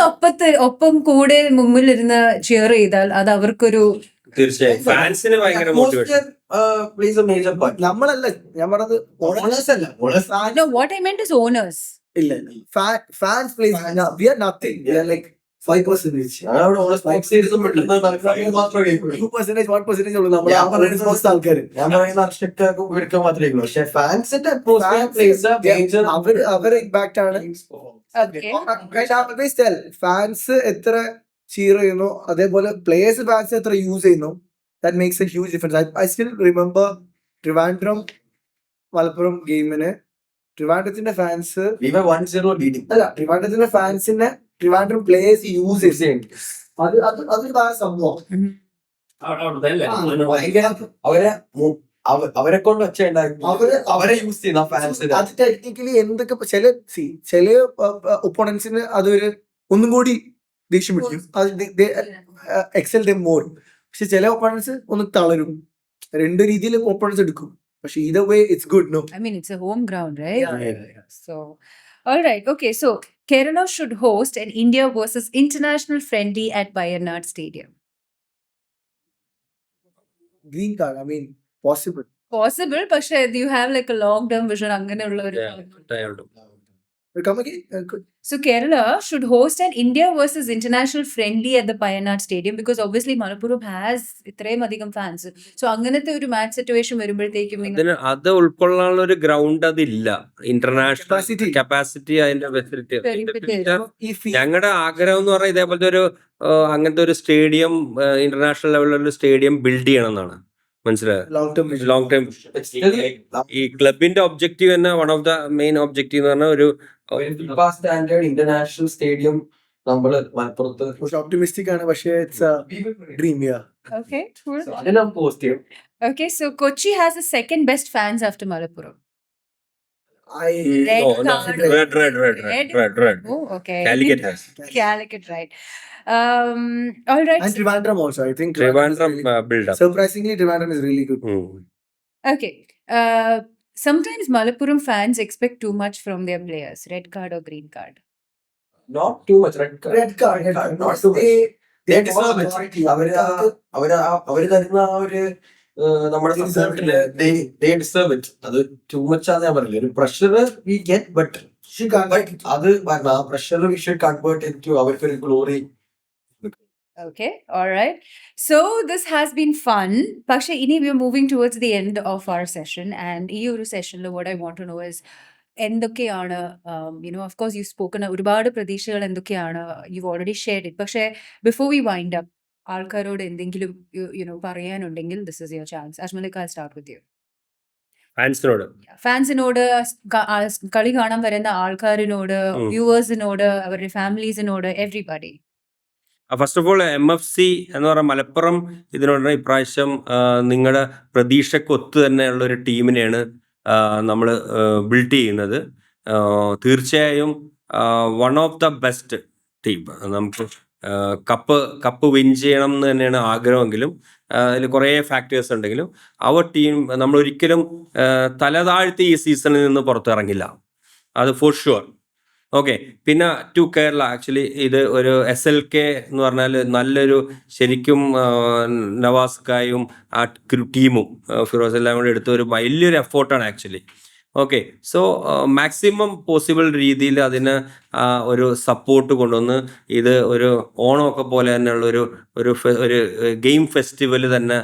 A: ഒപ്പം കൂടെ മുമ്പിലിരുന്ന് ചിയർ ചെയ്താൽ അത് അവർക്കൊരു
B: തീർച്ചയായും ഫാൻസിന് ഭയങ്കര മോട്ടിവേഷൻ.
D: നമ്മളല്ല ഞാൻ പറഞ്ഞത് ഓണേഴ്സ് അല്ല.
A: No, what I meant is owners.
D: ഇല്ല, fans place we are nothing. We are like 5%. 2%, 1% ഉള്ളൂ നമ്മൾ ആൾക്കാര്.
C: ഞാൻ പറയുന്ന അർഷക്കാർക്ക് എടുക്കാൻ മാത്രമേ ഉള്ളൂ. പക്ഷെ ഫാൻസിന്റെ
D: അവരെ ഇമ്പാക്ട് ആണ്. ഫാൻസ് എത്ര ചീർ ചെയ്യുന്നു അതേപോലെ പ്ലേയേഴ്സ് ഫാൻസ് എത്ര യൂസ് ചെയ്യുന്നു, that makes a huge difference. I still remember Trivandrum Malappuram ഗെയിമിന് ട്രിവാൻഡ്രത്തിന്റെ ഫാൻസ് അല്ല ട്രിവാൻഡ്രത്തിന്റെ ഫാൻസിനെ ട്രിവാൻഡ്രം പ്ലേയേഴ്സ് യൂസ് ചെയ്യുന്നുണ്ട്. അതൊരു സംഭവം.
C: അവരെ കൊണ്ട് അവരെ യൂസ് ചെയ്യുന്ന ഫാൻസിന്
D: അത് ടെക്നിക്കലി എന്തൊക്കെ ചില ഒപ്പോണൻസിന് അതൊരു ഒന്നും കൂടി ദേഷ്യം പിടിക്കും. Excel them more. പക്ഷെ ചില ഒപ്പോണൻസ് ഒന്ന് തളരും. രണ്ടു രീതിയിൽ ഒപ്പോണൻസ് എടുക്കും. പക്ഷെ either way it's good. No,
A: I mean it's a home ground, right?
D: Yeah.
A: So all right, okay, so Kerala should host an India versus international friendly at Bayernat Stadium.
D: green card, I mean possible.
A: Possible, പക്ഷേ you have like a long term vision അങ്ങനെയുള്ള ഒരു
D: Come again?
A: So Kerala should host an India versus international friendly at the Payanad Stadium because obviously Malappuram has ഇത്രയും അധികം fans. So അങ്ങനത്തെ ഒരു match situation വരുമ്പോഴത്തേക്കും
B: അതിന് അത് ഉൾക്കൊള്ളാനുള്ള ഒരു ഗ്രൗണ്ട് അതില്ല. International
D: Capacity.
B: കപ്പാസിറ്റി അതിന്റെ ഫെസിലിറ്റി
D: If we
B: ഞങ്ങളുടെ ആഗ്രഹം എന്ന് പറഞ്ഞാൽ ഇതേപോലത്തെ ഒരു അങ്ങനത്തെ ഒരു സ്റ്റേഡിയം ഇന്റർനാഷണൽ ലെവലിലുള്ള സ്റ്റേഡിയം ബിൽഡ് ചെയ്യണം എന്നാണ്. മനസ്സിലായത്?
D: long-term vision.
B: ലോങ് ടൈം ഈ ക്ലബിന്റെ ഒബ്ജക്റ്റീവ് തന്നെ one of the main objective എന്ന് പറഞ്ഞാൽ ഒരു
C: FIFA സ്റ്റാൻഡേർഡ് ഇന്റർനാഷണൽ സ്റ്റേഡിയം നമ്മള് മലപ്പുറത്ത്
D: കുറച്ച് optimistic ആണ്, പക്ഷേ it's a dream, yeah.
A: Okay, cool.
C: അതിനാ positive.
A: Okay, so Kochi has the second best fans after Malappuram. Red
B: No, no,
A: card.
B: red.
A: Oh, okay.
B: Calicut has.
A: Calicut, right. All right.
D: And Trivandrum also, I think.
B: Trivandrum
D: is really-
B: build up.
D: Surprisingly, Trivandrum is really good.
A: Okay. Sometimes Malappuram fans expect too much from their players. Red card or green card.
C: Not too much red card.
D: Red card.
C: Not too much. They
D: They
C: deserve it.
D: quality.
C: അവര് തരുന്ന ആ ഒരു നമ്മുടെ
D: They deserve
C: സപ്പോർട്ടില് they deserve it. അത് too much ആണെന്ന് ഞാൻ പറയില്ല. ഒരു pressure we get, but
D: She can't.
C: അത് ആ pressure we should convert into അവർക്കൊരു glory.
A: Okay, all right. So this has been fun. Paksha, ini we are moving towards the end of our session, and ഈ ഒരു സെഷനിൽ what I want to know is എന്തൊക്കെയാണ് of course you've spoken ഒരുപാട് പ്രതീക്ഷകൾ എന്തൊക്കെയാണ്, you've already shared it. പക്ഷേ before we wind up, ആൾക്കാരോട് എന്തെങ്കിലും പറയാനുണ്ടെങ്കിൽ this is your chance. Ashmalik, I'll start with you.
B: ഫാൻസിനോട്
A: ഫാൻസിനോട്, കളി കാണാൻ വരുന്ന ആൾക്കാരിനോട്, വ്യൂവേഴ്സിനോട്, അവരുടെ ഫാമിലീസിനോട്, everybody.
B: First of all MFC എന്ന് പറഞ്ഞാൽ മലപ്പുറം ഇതിനോട് ഇപ്രാവശ്യം നിങ്ങളുടെ പ്രതീക്ഷക്കൊത്ത് തന്നെയുള്ള ഒരു ടീമിനെയാണ് നമ്മൾ ബിൽഡ് ചെയ്യുന്നത്. തീർച്ചയായും one of the best team. നമുക്ക് കപ്പ് വിൻ ചെയ്യണം എന്ന് തന്നെയാണ് ആഗ്രഹമെങ്കിലും അതിൽ കുറേ ഫാക്ടേഴ്സ് ഉണ്ടെങ്കിലും അവർ ടീം നമ്മളൊരിക്കലും തലതാഴ്ത്തി ഈ സീസണിൽ നിന്ന് പുറത്തിറങ്ങില്ല, അത് ഫോർ ഷുവർ. ഓക്കെ, പിന്നെ ടു കേരള ആക്ച്വലി ഇത് ഒരു SLK എന്ന് പറഞ്ഞാൽ നല്ലൊരു ശരിക്കും നവാസ്കായും ആ ടീമും ഫിറോസ് എല്ലാം കൂടെ എടുത്ത ഒരു വലിയൊരു എഫോർട്ടാണ് actually. Okay, so maximum possible രീതിയിൽ അതിന് ഒരു സപ്പോർട്ട് കൊണ്ടുവന്ന് ഇത് ഒരു ഓണമൊക്കെ പോലെ തന്നെയുള്ള ഒരു ഗെയിം ഫെസ്റ്റിവൽ തന്നെ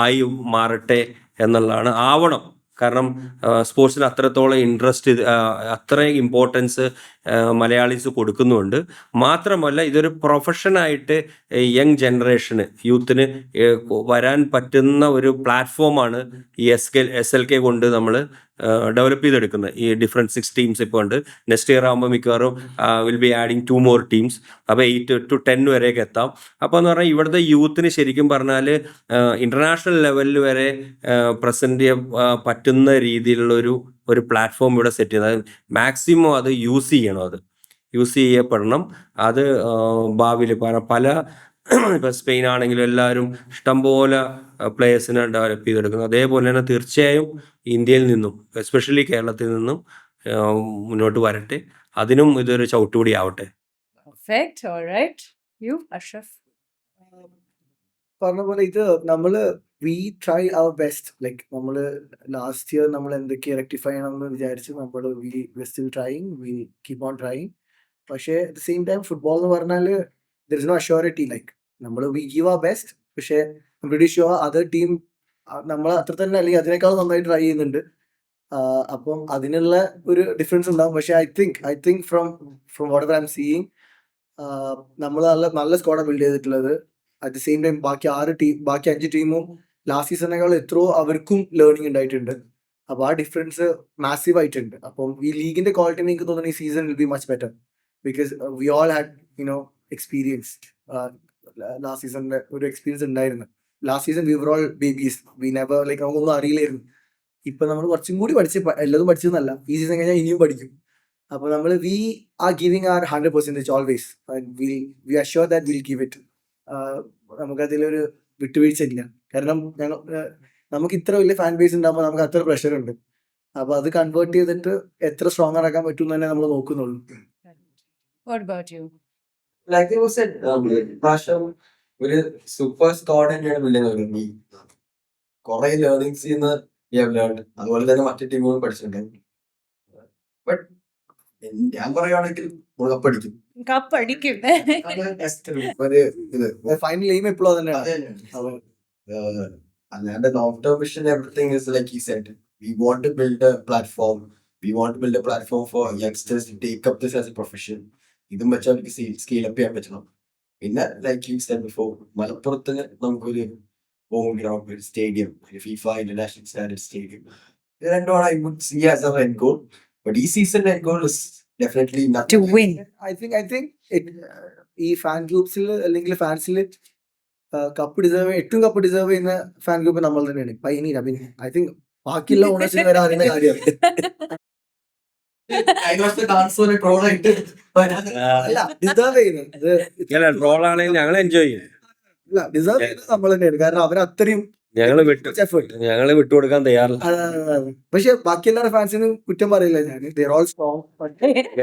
B: ആയി മാറട്ടെ എന്നുള്ളതാണ്. ആവണം. കാരണം സ്പോർട്സിന് അത്രത്തോളം ഇൻട്രസ്റ്റ്, അത്രയും ഇമ്പോർട്ടൻസ് മലയാളീസ് കൊടുക്കുന്നുണ്ട്. മാത്രമല്ല ഇതൊരു പ്രൊഫഷനായിട്ട് യങ് ജനറേഷന്, യൂത്തിന് വരാൻ പറ്റുന്ന ഒരു പ്ലാറ്റ്ഫോമാണ് ഈ SLK കൊണ്ട് നമ്മൾ ഡെവലപ്പ് ചെയ്തെടുക്കുന്നത്. ഈ ഡിഫറെൻറ്റ് 6 ടീംസ് ഇപ്പോൾ ഉണ്ട്. നെക്സ്റ്റ് ഇയർ ആകുമ്പോൾ മിക്കവാറും will be adding 2 more teams. അപ്പോൾ 8 to 10 വരെയൊക്കെ എത്താം. അപ്പോൾ എന്ന് പറഞ്ഞാൽ ഇവിടുത്തെ യൂത്തിന് ശരിക്കും പറഞ്ഞാൽ ഇൻ്റർനാഷണൽ ലെവലിൽ വരെ പ്രസൻറ്റ് ചെയ്യാൻ പറ്റുന്ന രീതിയിലുള്ള ഒരു പ്ലാറ്റ്ഫോം ഇവിടെ സെറ്റ് ചെയ്യുന്നത്. മാക്സിമം അത് യൂസ് ചെയ്യണം, അത് യൂസ് ചെയ്യപ്പെടണം. അത് ഭാവിയിൽ പല ഇപ്പോൾ സ്പെയിൻ ആണെങ്കിലും എല്ലാവരും ഇഷ്ടംപോലെ പ്ലേയേഴ്സിനെ ഡെവലപ്പ് ചെയ്തെടുക്കുന്നു. അതേപോലെ തന്നെ തീർച്ചയായും ഇന്ത്യയിൽ നിന്നും എസ്പെഷ്യലി കേരളത്തിൽ നിന്നും മുന്നോട്ട് വരട്ടെ. അതിനും ഇതൊരു ചവിട്ടുപടി ആവട്ടെ.
A: Perfect. All right. You, Ashraf.
D: പറഞ്ഞ പോലെ ഇത് നമ്മള് we try our best. Like നമ്മള് ലാസ്റ്റ് ഇയർ നമ്മൾ എന്തൊക്കെ റെക്ടിഫൈ ചെയ്യണമെന്ന് വിചാരിച്ച് നമ്മൾ we still trying, we keep on trying. പക്ഷേ at the same time football എന്ന് പറഞ്ഞാൽ there is no assurity. Like നമ്മൾ വി ഗീവ് അവർ ബെസ്റ്റ്, പക്ഷേ വെരി ഷുവർ അതർ ടീം നമ്മൾ അത്ര തന്നെ അല്ലെങ്കിൽ അതിനേക്കാൾ നന്നായി ട്രൈ ചെയ്യുന്നുണ്ട്. അപ്പം അതിനുള്ള ഒരു ഡിഫറൻസ് ഉണ്ടാവും. പക്ഷേ I think from what ever I am seeing നമ്മൾ നല്ല സ്ക്വാഡാണ് ബിൽഡ് ചെയ്തിട്ടുള്ളത്. അറ്റ് ദ സെയിം ടൈം ബാക്കി 5 ടീമും ലാസ്റ്റ് സീസണിനേക്കാൾ എത്രയോ അവർക്കും ലേണിംഗ് ഉണ്ടായിട്ടുണ്ട്. അപ്പോൾ ആ ഡിഫറൻസ് മാസീവ് ആയിട്ടുണ്ട്. അപ്പം ഈ ലീഗിന്റെ ക്വാളിറ്റി എനിക്ക് തോന്നുന്നു ഈ season will be much better because we all had experienced. Last സീസണിന്റെ ഒരു എക്സ്പീരിയൻസ് ഉണ്ടായിരുന്നു. Last season we were all babies, we never like നമുക്കൊന്നും അറിയില്ലായിരുന്നു. ഇപ്പൊ നമ്മൾ കുറച്ചും കൂടി എല്ലതും പഠിച്ചെന്നല്ല, ഈ സീസൺ കഴിഞ്ഞാൽ ഇനിയും പഠിക്കും. അപ്പോൾ നമ്മൾ we are giving our 100% always. We are sure that will give it. നമുക്കതിലൊരു വിട്ടുവീഴ്ച ഇല്ല. കാരണം നമുക്ക് ഇത്ര വലിയ ഫാൻ ബേസ് ഉണ്ടാകുമ്പോൾ നമുക്ക് അത്ര പ്രഷർ ഉണ്ട്. അപ്പൊ അത് കൺവേർട്ട് ചെയ്തിട്ട് എത്ര സ്ട്രോങ് ആക്കാൻ പറ്റും തന്നെ നമ്മൾ നോക്കുന്നുള്ളൂ.
A: What about you?
C: Like you said, പ്രാവശ്യം ഒരു സൂപ്പർ സ്ക്വാഡ് തന്നെയാണ് ബിൽഡിംഗ്. കുറെ ലേണിംഗ്സ് അതുപോലെ തന്നെ മറ്റു ടീമുകളും പഠിച്ചിട്ടുണ്ട്. ബട്ട് ഞാൻ പറയുകയാണെങ്കിൽ നമ്മൾ കപ്പടിക്കും.
A: കപ്പടിക്കും.
C: ഒരു ഇത്
D: ഫൈനൽ എയിം എപ്പോഴും തന്നെയാണ്.
C: അതെ അല്ലാണ്ട് long term vision everything is like ഈ said we want to build a platform. We want to build a platform for youngsters to take up this as a profession. ഇതും വെച്ച് അവർക്ക് സ്കെയിൽ അപ്പ് ചെയ്യാൻ പറ്റണം. പിന്നെ ലൈക്ക് യു സെഡ് ബിഫോർ, മലപ്പുറത്ത് നമുക്കൊരു home ground, ഒരു സ്റ്റേഡിയം, ഒരു ഫിഫ ഇന്റർനാഷണൽ സ്റ്റാൻഡേർഡ് സ്റ്റേഡിയം, ഇത് രണ്ടുമാണ് I would see as our end goal. But ഈ season end goal is definitely
A: To win.
D: I think ഈ ഫാൻ ഗ്രൂപ്പ്സിൽ അല്ലെങ്കിൽ ഫാൻസിൽ കപ്പ് ഡിസേർവ് ഏറ്റവും കപ്പ് ഡിസേർവ് ചെയ്യുന്ന ഫാൻ ഗ്രൂപ്പ് നമ്മൾ തന്നെയാണ്. പൈനീർ അഭിനയ. ഐ തിങ്ക് ബാക്കിയുള്ള ഓണേഴ്സിന് വരെ അറിയുന്ന കാര്യമാണ്.
C: ട്രാൻസ്ഫർ ട്രോളായിട്ട്
D: അല്ല ഡിസേർവ് ചെയ്യുന്നത്
B: ട്രോളാണെങ്കിൽ ഞങ്ങൾ എൻജോയ് ചെയ്യും.
D: അല്ല ഡിസേർവ് ചെയ്യുന്നത് നമ്മൾ തന്നെയാണ്. കാരണം അവർ അത്രയും
B: ഞങ്ങള്
D: എഫേർട്ട്.
B: വിട്ടുകൊടുക്കാൻ തയ്യാറില്ല.
D: പക്ഷെ ബാക്കി എല്ലാവരുടെ ഫാൻസിനും കുറ്റം പറയില്ല ഞാൻ. They're all strong.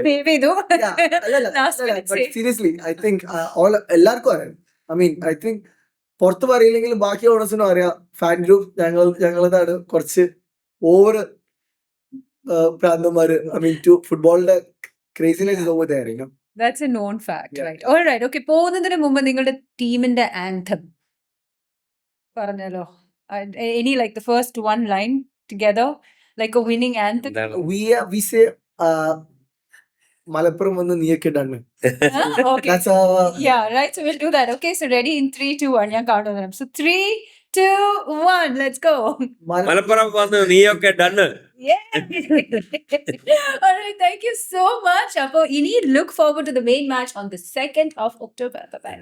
A: Save ചെയ്തു. Last minute save.
D: Seriously I think എല്ലാവർക്കും അറിയാം. ഐ മീൻ ഐ തിങ്ക് പുറത്ത് പറയില്ലെങ്കിലും ബാക്കി ഓണേഴ്സിനും അറിയാം ഫാൻ ഗ്രൂപ്പ് ഞങ്ങളതാണ് കുറച്ച് ഓവർ പ്രാന്തന്മാര്. ഐ മീൻ ടു ഫുട്ബോളിന്റെ craziness over there, you know.
A: That's a known fact, right? All right. Okay. പോകുന്നതിന് മുമ്പ് നിങ്ങളുടെ ടീമിന്റെ ആന്തം പറഞ്ഞല്ലോ. Any like the first one line together, like a winning anthem?
D: We say Malappuram വന്ന് നീയൊക്കെ done.
A: Okay.
D: That's our
A: Yeah, right. So we'll do that. Okay. So ready in 3, 2, 1. ഞാൻ count on them. So 3, 2, 1. Let's go.
B: Malappuram വന്ന് നീയൊക്കെ done.
A: Yeah. All right. Thank you so much. അപ്പോൾ ഇനി look forward to the main match on the 2nd of October. Bye bye.